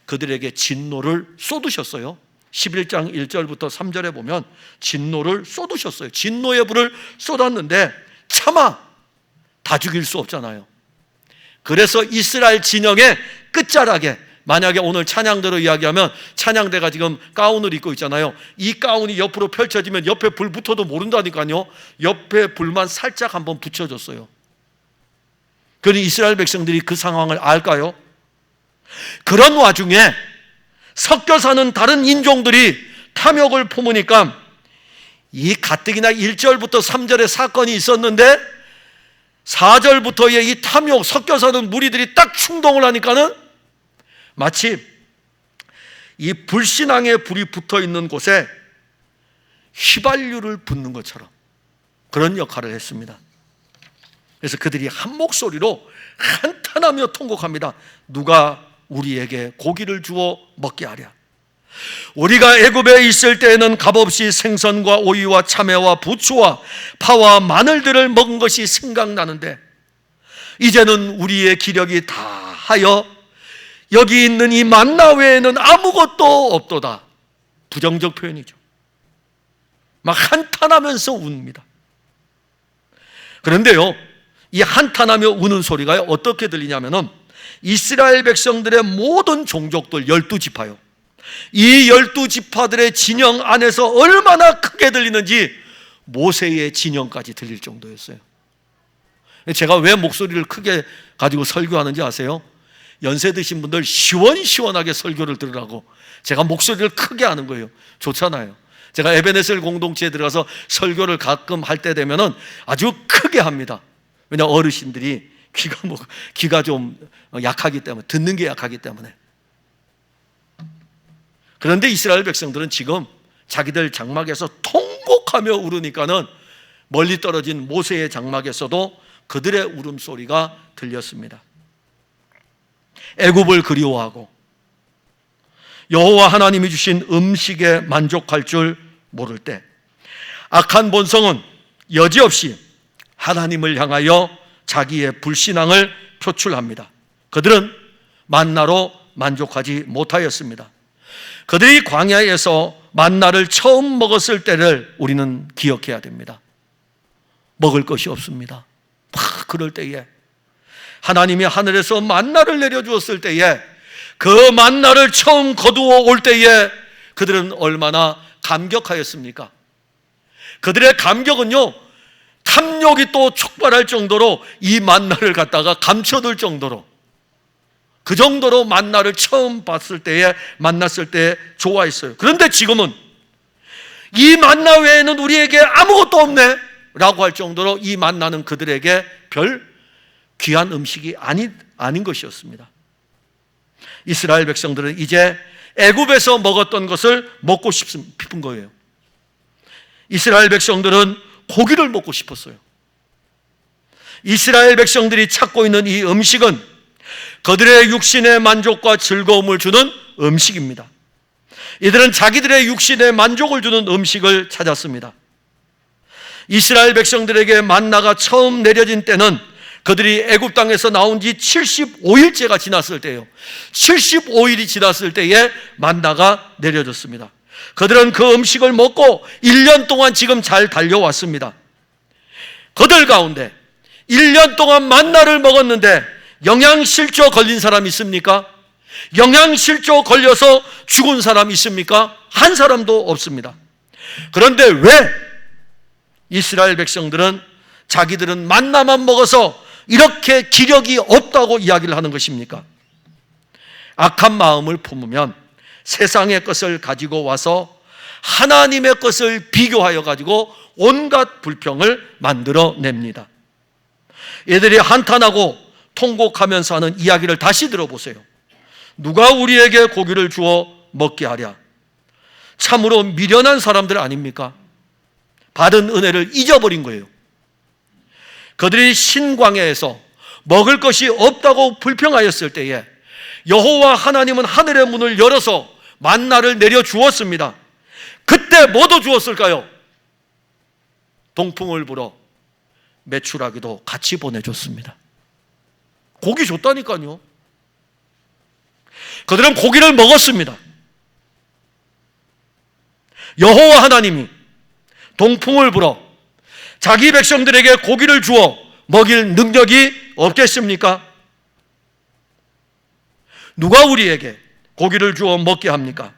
그들에게 진노를 쏟으셨어요. 11장 1절부터 3절에 보면 진노를 쏟으셨어요. 진노의 불을 쏟았는데 차마 다 죽일 수 없잖아요. 그래서 이스라엘 진영의 끝자락에, 만약에 오늘 찬양대로 이야기하면 찬양대가 지금 가운을 입고 있잖아요. 이 가운이 옆으로 펼쳐지면 옆에 불 붙어도 모른다니까요. 옆에 불만 살짝 한번 붙여줬어요. 그러니 이스라엘 백성들이 그 상황을 알까요? 그런 와중에 섞여 사는 다른 인종들이 탐욕을 품으니까 이 가뜩이나 1절부터 3절에 사건이 있었는데 4절부터의 이 탐욕, 섞여 사는 무리들이 딱 충동을 하니까는 마치 이 불신앙의 불이 붙어 있는 곳에 휘발유를 붓는 것처럼 그런 역할을 했습니다. 그래서 그들이 한 목소리로 한탄하며 통곡합니다. 누가 우리에게 고기를 주어 먹게 하랴. 우리가 애굽에 있을 때에는 값없이 생선과 오이와 참외와 부추와 파와 마늘들을 먹은 것이 생각나는데 이제는 우리의 기력이 다하여 여기 있는 이 만나 외에는 아무것도 없도다. 부정적 표현이죠. 막 한탄하면서 웁니다. 그런데요, 이 한탄하며 우는 소리가 어떻게 들리냐면은 이스라엘 백성들의 모든 종족들 12지파요. 이 12지파들의 진영 안에서 얼마나 크게 들리는지 모세의 진영까지 들릴 정도였어요. 제가 왜 목소리를 크게 가지고 설교하는지 아세요? 연세 드신 분들 시원시원하게 설교를 들으라고 제가 목소리를 크게 하는 거예요. 좋잖아요. 제가 에베네셀 공동체에 들어가서 설교를 가끔 할 때 되면은 아주 크게 합니다. 왜냐, 어르신들이 귀가 좀 약하기 때문에, 듣는 게 약하기 때문에. 그런데 이스라엘 백성들은 지금 자기들 장막에서 통곡하며 울으니까는 멀리 떨어진 모세의 장막에서도 그들의 울음소리가 들렸습니다. 애굽을 그리워하고 여호와 하나님이 주신 음식에 만족할 줄 모를 때 악한 본성은 여지없이 하나님을 향하여 자기의 불신앙을 표출합니다. 그들은 만나로 만족하지 못하였습니다. 그들이 광야에서 만나를 처음 먹었을 때를 우리는 기억해야 됩니다. 먹을 것이 없습니다. 그럴 때에 하나님이 하늘에서 만나를 내려주었을 때에 그 만나를 처음 거두어 올 때에 그들은 얼마나 감격하였습니까? 그들의 감격은요, 탐욕이 또 촉발할 정도로 이 만나를 갖다가 감춰둘 정도로, 그 정도로 만나를 처음 봤을 때에, 만났을 때에 좋아했어요. 그런데 지금은 이 만나 외에는 우리에게 아무것도 없네 라고 할 정도로 이 만나는 그들에게 별 귀한 음식이 아닌 것이었습니다. 이스라엘 백성들은 이제 애굽에서 먹었던 것을 먹고 싶은 거예요. 이스라엘 백성들은 고기를 먹고 싶었어요. 이스라엘 백성들이 찾고 있는 이 음식은 그들의 육신의 만족과 즐거움을 주는 음식입니다. 이들은 자기들의 육신의 만족을 주는 음식을 찾았습니다. 이스라엘 백성들에게 만나가 처음 내려진 때는 그들이 애굽 땅에서 나온 지 75일째가 지났을 때예요. 75일이 지났을 때에 만나가 내려졌습니다. 그들은 그 음식을 먹고 1년 동안 지금 잘 달려왔습니다. 그들 가운데 1년 동안 만나를 먹었는데 영양실조 걸린 사람 있습니까? 영양실조 걸려서 죽은 사람 있습니까? 한 사람도 없습니다. 그런데 왜 이스라엘 백성들은 자기들은 만나만 먹어서 이렇게 기력이 없다고 이야기를 하는 것입니까? 악한 마음을 품으면 세상의 것을 가지고 와서 하나님의 것을 비교하여 가지고 온갖 불평을 만들어냅니다. 얘들이 한탄하고 통곡하면서 하는 이야기를 다시 들어보세요. 누가 우리에게 고기를 주어 먹게 하랴? 참으로 미련한 사람들 아닙니까? 받은 은혜를 잊어버린 거예요. 그들이 신광야에서 먹을 것이 없다고 불평하였을 때에 여호와 하나님은 하늘의 문을 열어서 만나를 내려 주었습니다. 그때 뭐도 주었을까요? 동풍을 불어 메추라기도 같이 보내줬습니다. 고기 줬다니까요. 그들은 고기를 먹었습니다. 여호와 하나님이 동풍을 불어 자기 백성들에게 고기를 주어 먹일 능력이 없겠습니까? 누가 우리에게 고기를 주어 먹게 합니까?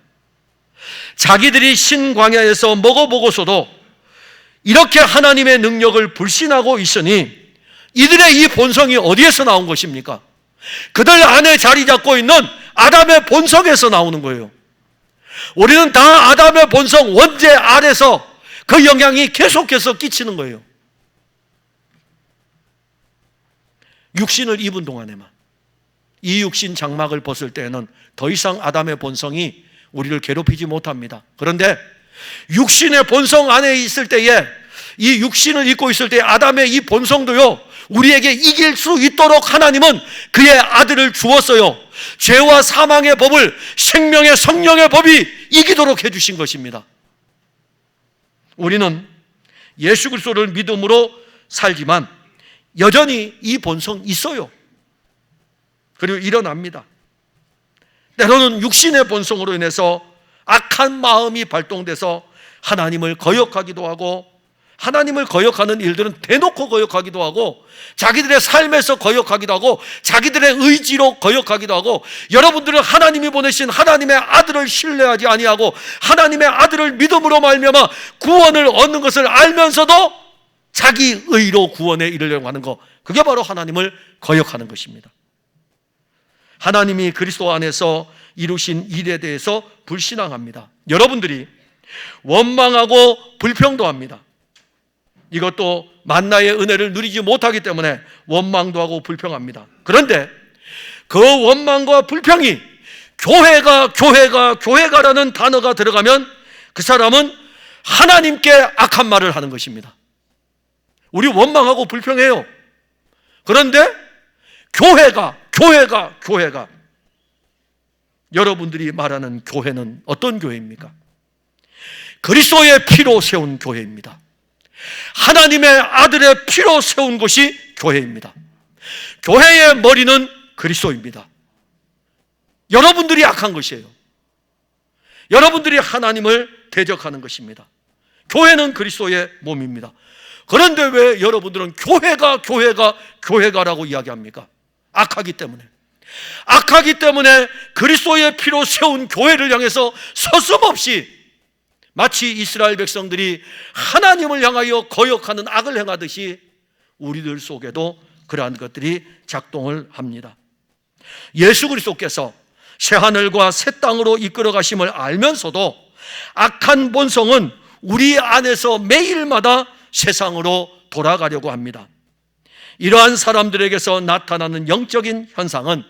자기들이 신광야에서 먹어보고서도 이렇게 하나님의 능력을 불신하고 있으니 이들의 이 본성이 어디에서 나온 것입니까? 그들 안에 자리 잡고 있는 아담의 본성에서 나오는 거예요. 우리는 다 아담의 본성 원죄 아래서 그 영향이 계속해서 끼치는 거예요. 육신을 입은 동안에만. 이 육신 장막을 벗을 때에는 더 이상 아담의 본성이 우리를 괴롭히지 못합니다. 그런데 육신의 본성 안에 있을 때에, 이 육신을 입고 있을 때 아담의 이 본성도요, 우리에게 이길 수 있도록 하나님은 그의 아들을 주었어요. 죄와 사망의 법을 생명의 성령의 법이 이기도록 해주신 것입니다. 우리는 예수 그리스도를 믿음으로 살지만 여전히 이 본성 있어요. 그리고 일어납니다. 때로는 육신의 본성으로 인해서 악한 마음이 발동돼서 하나님을 거역하기도 하고, 하나님을 거역하는 일들은 대놓고 거역하기도 하고, 자기들의 삶에서 거역하기도 하고, 자기들의 의지로 거역하기도 하고, 여러분들은 하나님이 보내신 하나님의 아들을 신뢰하지 아니하고 하나님의 아들을 믿음으로 말미암아 구원을 얻는 것을 알면서도 자기 의로 구원에 이르려고 하는 것, 그게 바로 하나님을 거역하는 것입니다. 하나님이 그리스도 안에서 이루신 일에 대해서 불신앙합니다. 여러분들이 원망하고 불평도 합니다. 이것도 만나의 은혜를 누리지 못하기 때문에 원망도 하고 불평합니다. 그런데 그 원망과 불평이 교회가라는 단어가 들어가면 그 사람은 하나님께 악한 말을 하는 것입니다. 우리 원망하고 불평해요. 그런데 교회가 여러분들이 말하는 교회는 어떤 교회입니까? 그리스도의 피로 세운 교회입니다. 하나님의 아들의 피로 세운 것이 교회입니다. 교회의 머리는 그리스도입니다. 여러분들이 악한 것이에요. 여러분들이 하나님을 대적하는 것입니다. 교회는 그리스도의 몸입니다. 그런데 왜 여러분들은 교회가라고 이야기합니까? 악하기 때문에 그리스도의 피로 세운 교회를 향해서 서슴없이 마치 이스라엘 백성들이 하나님을 향하여 거역하는 악을 행하듯이 우리들 속에도 그러한 것들이 작동을 합니다. 예수 그리스도께서 새하늘과 새 땅으로 이끌어 가심을 알면서도 악한 본성은 우리 안에서 매일마다 세상으로 돌아가려고 합니다. 이러한 사람들에게서 나타나는 영적인 현상은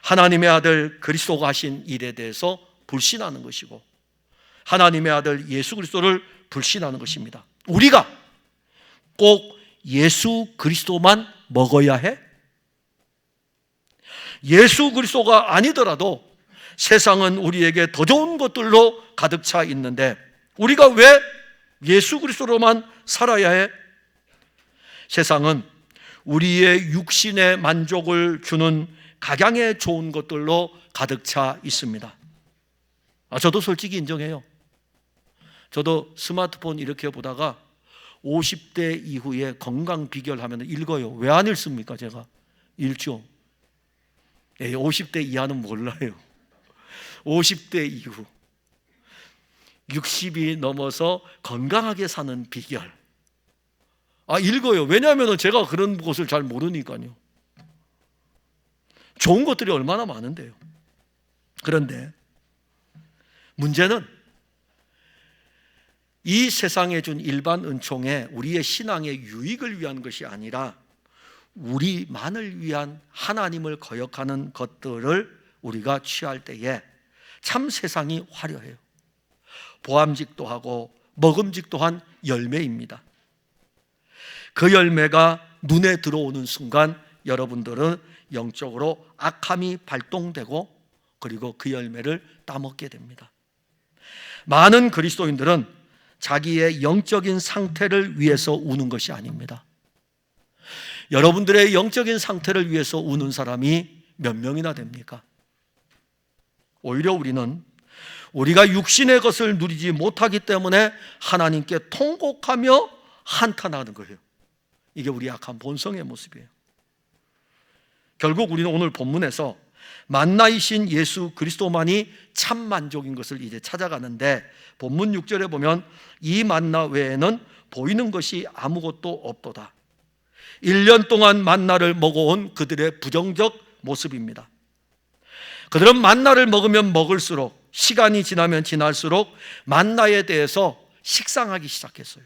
하나님의 아들 그리스도가 하신 일에 대해서 불신하는 것이고, 하나님의 아들 예수 그리스도를 불신하는 것입니다. 우리가 꼭 예수 그리스도만 먹어야 해? 예수 그리스도가 아니더라도 세상은 우리에게 더 좋은 것들로 가득 차 있는데 우리가 왜 예수 그리스도로만 살아야 해? 세상은 우리의 육신의 만족을 주는 각양의 좋은 것들로 가득 차 있습니다. 저도 솔직히 인정해요. 저도 스마트폰 이렇게 보다가 50대 이후에 건강 비결 하면 읽어요. 왜 안 읽습니까? 제가 읽죠. 50대 이하는 몰라요. 50대 이후 60이 넘어서 건강하게 사는 비결, 읽어요. 왜냐하면 제가 그런 것을 잘 모르니까요. 좋은 것들이 얼마나 많은데요. 그런데 문제는 이 세상에 준 일반 은총에 우리의 신앙의 유익을 위한 것이 아니라 우리만을 위한 하나님을 거역하는 것들을 우리가 취할 때에 참 세상이 화려해요. 보암직도 하고 먹음직도 한 열매입니다. 그 열매가 눈에 들어오는 순간 여러분들은 영적으로 악함이 발동되고 그리고 그 열매를 따먹게 됩니다. 많은 그리스도인들은 자기의 영적인 상태를 위해서 우는 것이 아닙니다. 여러분들의 영적인 상태를 위해서 우는 사람이 몇 명이나 됩니까? 오히려 우리는 우리가 육신의 것을 누리지 못하기 때문에 하나님께 통곡하며 한탄하는 거예요. 이게 우리 악한 본성의 모습이에요. 결국 우리는 오늘 본문에서 만나이신 예수 그리스도만이 참 만족인 것을 이제 찾아가는데, 본문 6절에 보면 이 만나 외에는 보이는 것이 아무것도 없도다. 1년 동안 만나를 먹어온 그들의 부정적 모습입니다. 그들은 만나를 먹으면 먹을수록, 시간이 지나면 지날수록 만나에 대해서 식상하기 시작했어요.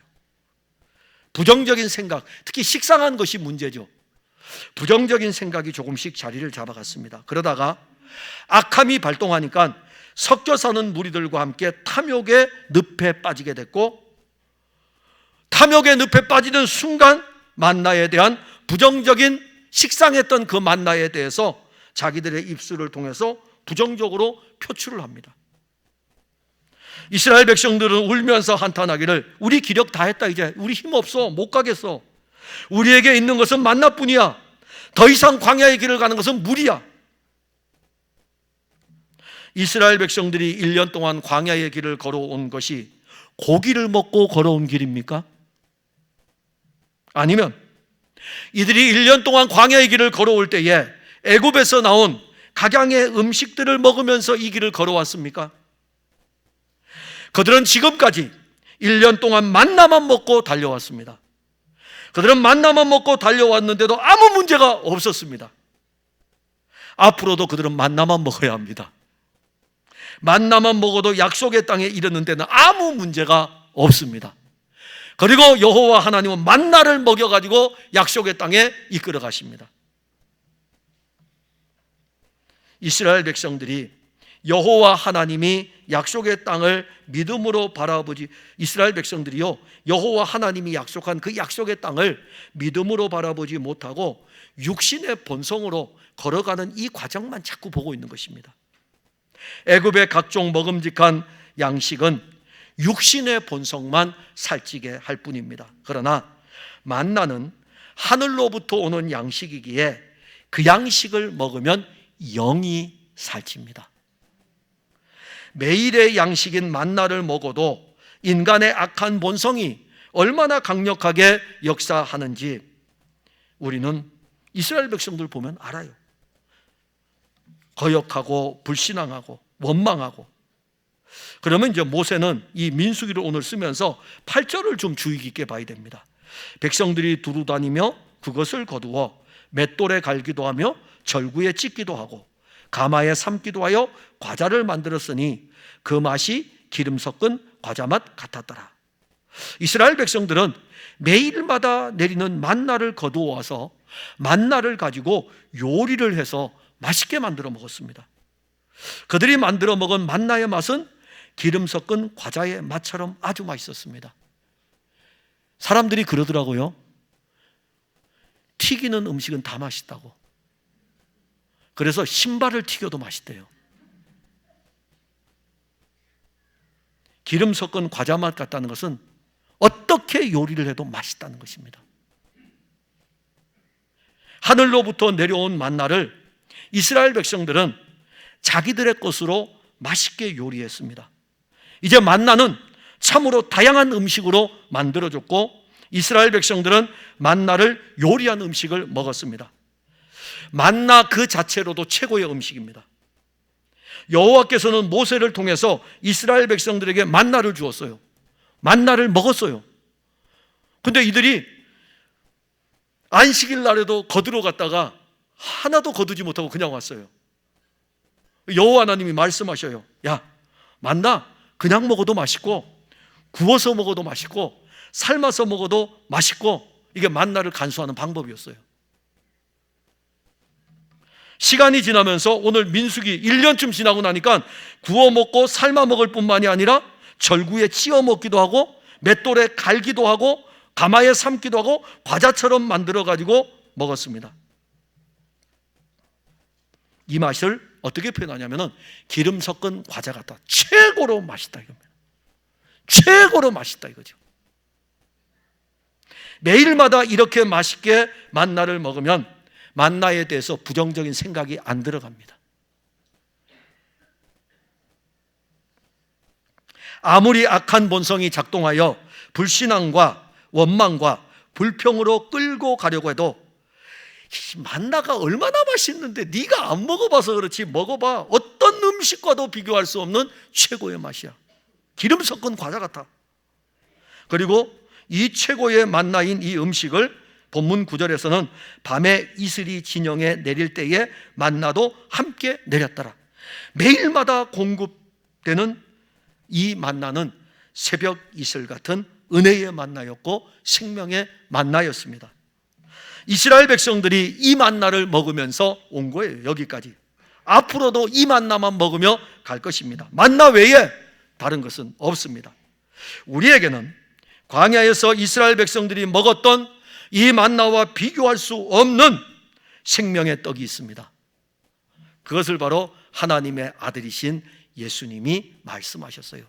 부정적인 생각, 특히 식상한 것이 문제죠. 부정적인 생각이 조금씩 자리를 잡아갔습니다. 그러다가 악함이 발동하니까 섞여 사는 무리들과 함께 탐욕의 늪에 빠지게 됐고, 탐욕의 늪에 빠지는 순간 만나에 대한 부정적인 식상했던 그 만나에 대해서 자기들의 입술을 통해서 부정적으로 표출을 합니다. 이스라엘 백성들은 울면서 한탄하기를, 우리 기력 다 했다, 이제 우리 힘 없어, 못 가겠어. 우리에게 있는 것은 만나뿐이야. 더 이상 광야의 길을 가는 것은 무리야. 이스라엘 백성들이 1년 동안 광야의 길을 걸어온 것이 고기를 먹고 걸어온 길입니까? 아니면 이들이 1년 동안 광야의 길을 걸어올 때에 애굽에서 나온 각양의 음식들을 먹으면서 이 길을 걸어왔습니까? 그들은 지금까지 1년 동안 만나만 먹고 달려왔습니다. 그들은 만나만 먹고 달려왔는데도 아무 문제가 없었습니다. 앞으로도 그들은 만나만 먹어야 합니다. 만나만 먹어도 약속의 땅에 이르는 데는 아무 문제가 없습니다. 그리고 여호와 하나님은 만나를 먹여가지고 약속의 땅에 이끌어 가십니다. 이스라엘 백성들이 여호와 하나님이 약속의 땅을 믿음으로 바라보지, 이스라엘 백성들이요, 여호와 하나님이 약속한 그 약속의 땅을 믿음으로 바라보지 못하고 육신의 본성으로 걸어가는 이 과정만 자꾸 보고 있는 것입니다. 애굽의 각종 먹음직한 양식은 육신의 본성만 살찌게 할 뿐입니다. 그러나 만나는 하늘로부터 오는 양식이기에 그 양식을 먹으면 영이 살찝니다. 매일의 양식인 만나를 먹어도 인간의 악한 본성이 얼마나 강력하게 역사하는지 우리는 이스라엘 백성들 보면 알아요. 거역하고 불신앙하고 원망하고. 그러면 이제 모세는 이 민수기를 오늘 쓰면서 8절을 좀 주의 깊게 봐야 됩니다. 백성들이 두루 다니며 그것을 거두어 맷돌에 갈기도 하며 절구에 찢기도 하고 가마에 삶기도 하여 과자를 만들었으니 그 맛이 기름 섞은 과자 맛 같았더라. 이스라엘 백성들은 매일마다 내리는 만나를 거두어 와서 만나를 가지고 요리를 해서 맛있게 만들어 먹었습니다. 그들이 만들어 먹은 만나의 맛은 기름 섞은 과자의 맛처럼 아주 맛있었습니다. 사람들이 그러더라고요. 튀기는 음식은 다 맛있다고. 그래서 신발을 튀겨도 맛있대요. 기름 섞은 과자 맛 같다는 것은 어떻게 요리를 해도 맛있다는 것입니다. 하늘로부터 내려온 만나를 이스라엘 백성들은 자기들의 것으로 맛있게 요리했습니다. 이제 만나는 참으로 다양한 음식으로 만들어졌고 이스라엘 백성들은 만나를 요리한 음식을 먹었습니다. 만나 그 자체로도 최고의 음식입니다. 여호와께서는 모세를 통해서 이스라엘 백성들에게 만나를 주었어요. 만나를 먹었어요. 근데 이들이 안식일 날에도 거두러 갔다가 하나도 거두지 못하고 그냥 왔어요. 여호와 하나님이 말씀하셔요. 야, 만나 그냥 먹어도 맛있고 구워서 먹어도 맛있고 삶아서 먹어도 맛있고, 이게 만나를 간수하는 방법이었어요. 시간이 지나면서 오늘 민수기 1년쯤 지나고 나니까 구워 먹고 삶아 먹을 뿐만이 아니라 절구에 찌어 먹기도 하고 맷돌에 갈기도 하고 가마에 삶기도 하고 과자처럼 만들어 가지고 먹었습니다. 이 맛을 어떻게 표현하냐면은 기름 섞은 과자 같다, 최고로 맛있다 이겁니다. 최고로 맛있다 이거죠. 매일마다 이렇게 맛있게 만나를 먹으면 만나에 대해서 부정적인 생각이 안 들어갑니다. 아무리 악한 본성이 작동하여 불신앙과 원망과 불평으로 끌고 가려고 해도 만나가 얼마나 맛있는데 네가 안 먹어봐서 그렇지, 먹어봐. 어떤 음식과도 비교할 수 없는 최고의 맛이야. 기름 섞은 과자 같아. 그리고 이 최고의 만나인 이 음식을 본문 9절에서는 밤에 이슬이 진영에 내릴 때에 만나도 함께 내렸더라. 매일마다 공급되는 이 만나는 새벽 이슬 같은 은혜의 만나였고 생명의 만나였습니다. 이스라엘 백성들이 이 만나를 먹으면서 온 거예요. 여기까지. 앞으로도 이 만나만 먹으며 갈 것입니다. 만나 외에 다른 것은 없습니다. 우리에게는 광야에서 이스라엘 백성들이 먹었던 이 만나와 비교할 수 없는 생명의 떡이 있습니다. 그것을 바로 하나님의 아들이신 예수님이 말씀하셨어요.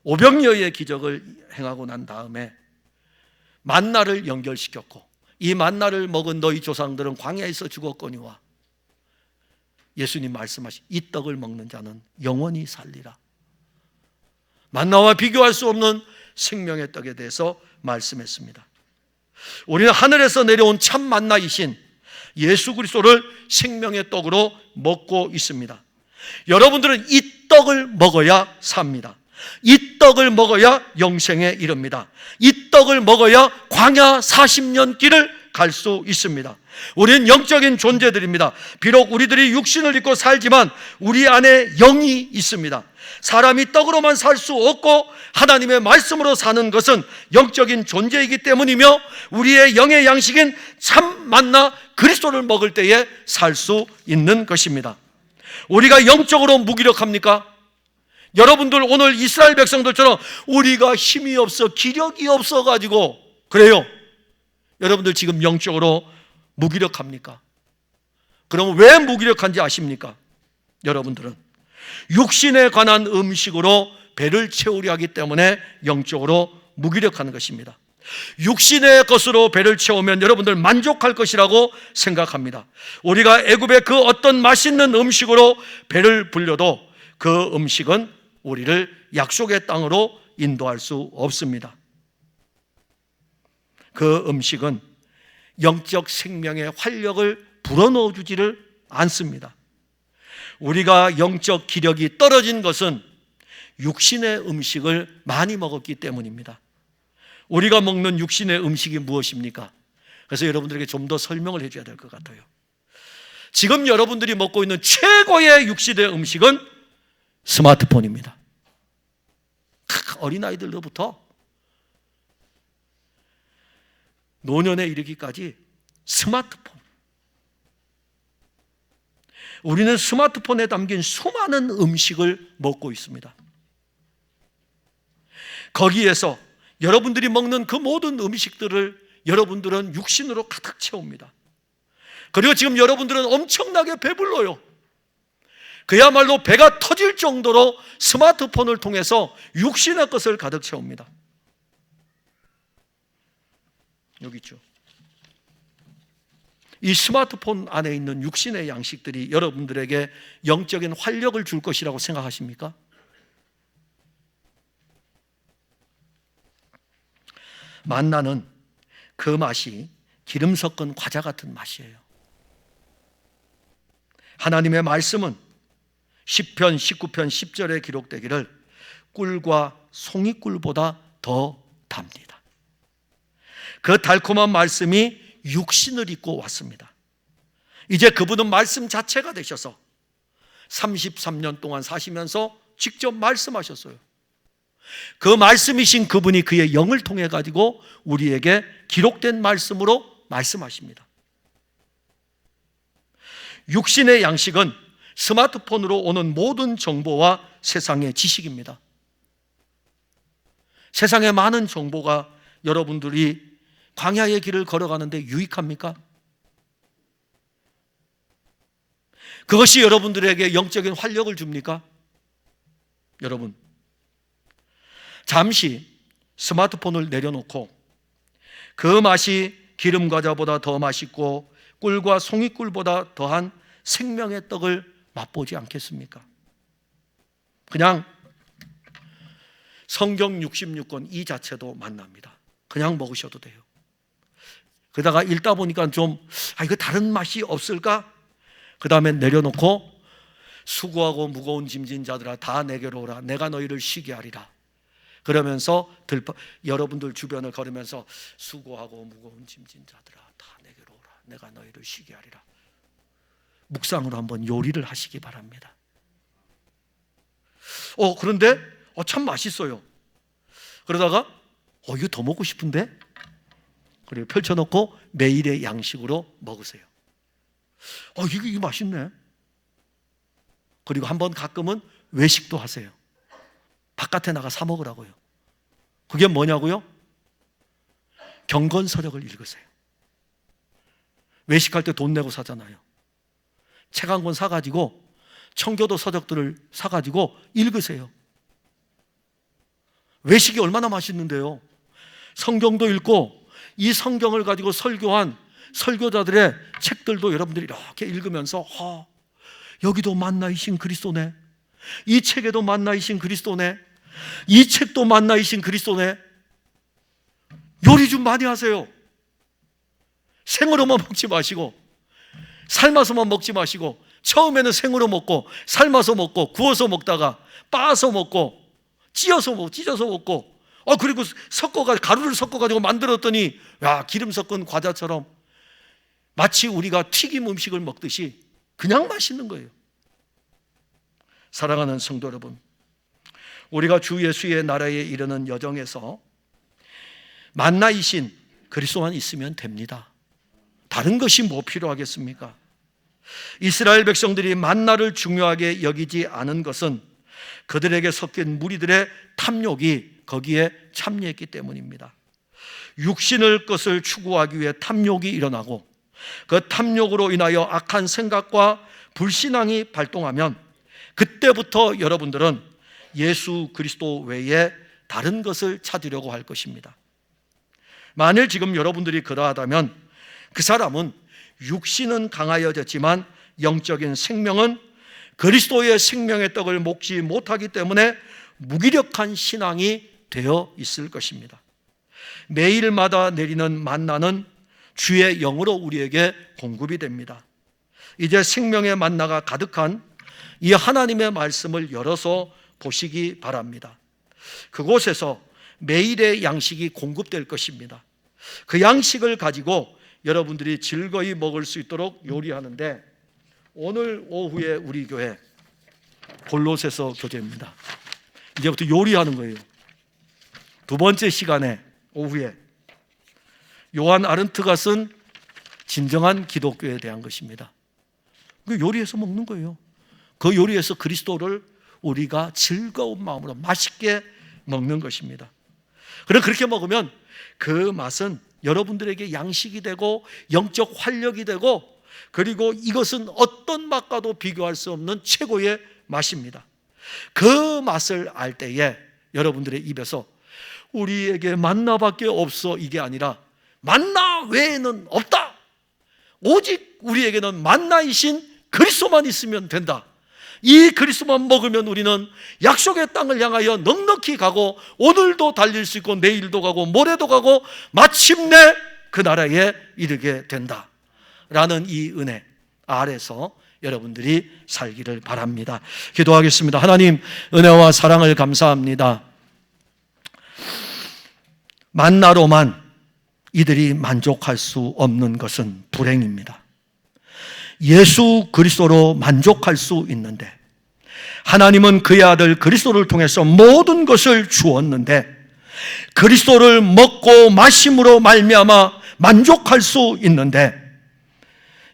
오병이어의 기적을 행하고 난 다음에 만나를 연결시켰고, 이 만나를 먹은 너희 조상들은 광야에서 죽었거니와 예수님 말씀하신 이 떡을 먹는 자는 영원히 살리라. 만나와 비교할 수 없는 생명의 떡에 대해서 말씀했습니다. 우리는 하늘에서 내려온 참 만나이신 예수 그리스도를 생명의 떡으로 먹고 있습니다. 여러분들은 이 떡을 먹어야 삽니다. 이 떡을 먹어야 영생에 이릅니다. 이 떡을 먹어야 광야 40년 길을 갈 수 있습니다. 우리는 영적인 존재들입니다. 비록 우리들이 육신을 입고 살지만 우리 안에 영이 있습니다. 사람이 떡으로만 살 수 없고 하나님의 말씀으로 사는 것은 영적인 존재이기 때문이며 우리의 영의 양식인 참 만나 그리스도를 먹을 때에 살 수 있는 것입니다. 우리가 영적으로 무기력합니까? 여러분들 오늘 이스라엘 백성들처럼 우리가 힘이 없어, 기력이 없어가지고 그래요. 여러분들 지금 영적으로 무기력합니까? 그럼 왜 무기력한지 아십니까? 여러분들은 육신에 관한 음식으로 배를 채우려 하기 때문에 영적으로 무기력한 것입니다. 육신의 것으로 배를 채우면 여러분들 만족할 것이라고 생각합니다. 우리가 애굽의 그 어떤 맛있는 음식으로 배를 불려도 그 음식은 우리를 약속의 땅으로 인도할 수 없습니다. 그 음식은 영적 생명의 활력을 불어넣어 주지를 않습니다. 우리가 영적 기력이 떨어진 것은 육신의 음식을 많이 먹었기 때문입니다. 우리가 먹는 육신의 음식이 무엇입니까? 그래서 여러분들에게 좀 더 설명을 해줘야 될 것 같아요. 지금 여러분들이 먹고 있는 최고의 육신의 음식은 스마트폰입니다. 어린아이들로부터 노년에 이르기까지 스마트폰. 우리는 스마트폰에 담긴 수많은 음식을 먹고 있습니다. 거기에서 여러분들이 먹는 그 모든 음식들을 여러분들은 육신으로 가득 채웁니다. 그리고 지금 여러분들은 엄청나게 배불러요. 그야말로 배가 터질 정도로 스마트폰을 통해서 육신의 것을 가득 채웁니다. 여기 있죠. 이 스마트폰 안에 있는 육신의 양식들이 여러분들에게 영적인 활력을 줄 것이라고 생각하십니까? 만나는 그 맛이 기름 섞은 과자 같은 맛이에요. 하나님의 말씀은 시편 19편 10절에 기록되기를 꿀과 송이꿀보다 더 답니다. 그 달콤한 말씀이 육신을 입고 왔습니다. 이제 그분은 말씀 자체가 되셔서 33년 동안 사시면서 직접 말씀하셨어요. 그 말씀이신 그분이 그의 영을 통해 가지고 우리에게 기록된 말씀으로 말씀하십니다. 육신의 양식은 스마트폰으로 오는 모든 정보와 세상의 지식입니다. 세상에 많은 정보가 여러분들이 광야의 길을 걸어가는데 유익합니까? 그것이 여러분들에게 영적인 활력을 줍니까? 여러분, 잠시 스마트폰을 내려놓고 그 맛이 기름 과자보다 더 맛있고 꿀과 송이꿀보다 더한 생명의 떡을 맛보지 않겠습니까? 그냥 성경 66권 이 자체도 만납니다. 그냥 먹으셔도 돼요. 그러다가 읽다 보니까 좀 이거 다른 맛이 없을까? 그 다음에 내려놓고 수고하고 무거운 짐진 자들아 다 내게로 오라 내가 너희를 쉬게 하리라. 그러면서 여러분들 주변을 걸으면서 수고하고 무거운 짐진 자들아 다 내게로 오라 내가 너희를 쉬게 하리라. 묵상으로 한번 요리를 하시기 바랍니다. 그런데 참 맛있어요. 그러다가 이거 더 먹고 싶은데? 그리고 펼쳐놓고 매일의 양식으로 먹으세요. 이게 맛있네. 그리고 한번 가끔은 외식도 하세요. 바깥에 나가 사 먹으라고요. 그게 뭐냐고요? 경건서적을 읽으세요. 외식할 때 돈 내고 사잖아요. 책 한 권 사가지고 청교도 서적들을 사가지고 읽으세요. 외식이 얼마나 맛있는데요. 성경도 읽고 이 성경을 가지고 설교한 설교자들의 책들도 여러분들이 이렇게 읽으면서 여기도 만나이신 그리스도네, 이 책에도 만나이신 그리스도네, 이 책도 만나이신 그리스도네. 요리 좀 많이 하세요. 생으로만 먹지 마시고 삶아서만 먹지 마시고 처음에는 생으로 먹고 삶아서 먹고 구워서 먹다가 빻아서 먹고 찢어서 먹고 그리고 가루를 섞어가지고 만들었더니 기름 섞은 과자처럼 마치 우리가 튀김 음식을 먹듯이 그냥 맛있는 거예요. 사랑하는 성도 여러분, 우리가 주 예수의 나라에 이르는 여정에서 만나이신 그리스도만 있으면 됩니다. 다른 것이 뭐 필요하겠습니까? 이스라엘 백성들이 만나를 중요하게 여기지 않은 것은 그들에게 섞인 무리들의 탐욕이 거기에 참여했기 때문입니다. 육신의 것을 추구하기 위해 탐욕이 일어나고 그 탐욕으로 인하여 악한 생각과 불신앙이 발동하면 그때부터 여러분들은 예수 그리스도 외에 다른 것을 찾으려고 할 것입니다. 만일 지금 여러분들이 그러하다면 그 사람은 육신은 강하여졌지만 영적인 생명은 그리스도의 생명의 떡을 먹지 못하기 때문에 무기력한 신앙이 되어 있을 것입니다. 매일마다 내리는 만나는 주의 영으로 우리에게 공급이 됩니다. 이제 생명의 만나가 가득한 이 하나님의 말씀을 열어서 보시기 바랍니다. 그곳에서 매일의 양식이 공급될 것입니다. 그 양식을 가지고 여러분들이 즐거이 먹을 수 있도록 요리하는데, 오늘 오후에 우리 교회 골로새서 교제입니다. 이제부터 요리하는 거예요. 두 번째 시간에 오후에 요한 아른트가 쓴 진정한 기독교에 대한 것입니다. 그 요리해서 먹는 거예요. 그 요리에서 그리스도를 우리가 즐거운 마음으로 맛있게 먹는 것입니다. 그렇게 먹으면 그 맛은 여러분들에게 양식이 되고 영적 활력이 되고, 그리고 이것은 어떤 맛과도 비교할 수 없는 최고의 맛입니다. 그 맛을 알 때에 여러분들의 입에서 우리에게 만나밖에 없어, 이게 아니라 만나 외에는 없다, 오직 우리에게는 만나이신 그리스도만 있으면 된다, 이 그리스도만 먹으면 우리는 약속의 땅을 향하여 넉넉히 가고 오늘도 달릴 수 있고 내일도 가고 모레도 가고 마침내 그 나라에 이르게 된다 라는 이 은혜 아래서 여러분들이 살기를 바랍니다. 기도하겠습니다. 하나님, 은혜와 사랑을 감사합니다. 만나로만 이들이 만족할 수 없는 것은 불행입니다. 예수 그리스도로 만족할 수 있는데, 하나님은 그의 아들 그리스도를 통해서 모든 것을 주었는데, 그리스도를 먹고 마심으로 말미암아 만족할 수 있는데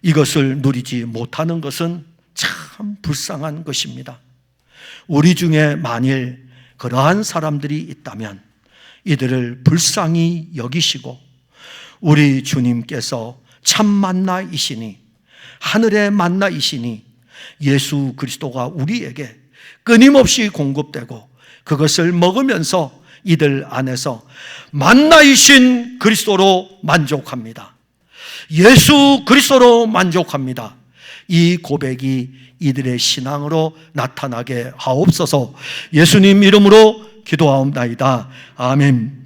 이것을 누리지 못하는 것은 참 불쌍한 것입니다. 우리 중에 만일 그러한 사람들이 있다면 이들을 불쌍히 여기시고, 우리 주님께서 참 만나이시니, 하늘의 만나이시니 예수 그리스도가 우리에게 끊임없이 공급되고 그것을 먹으면서 이들 안에서 만나이신 그리스도로 만족합니다. 예수 그리스도로 만족합니다. 이 고백이 이들의 신앙으로 나타나게 하옵소서. 예수님 이름으로 기도하옵나이다. 아멘.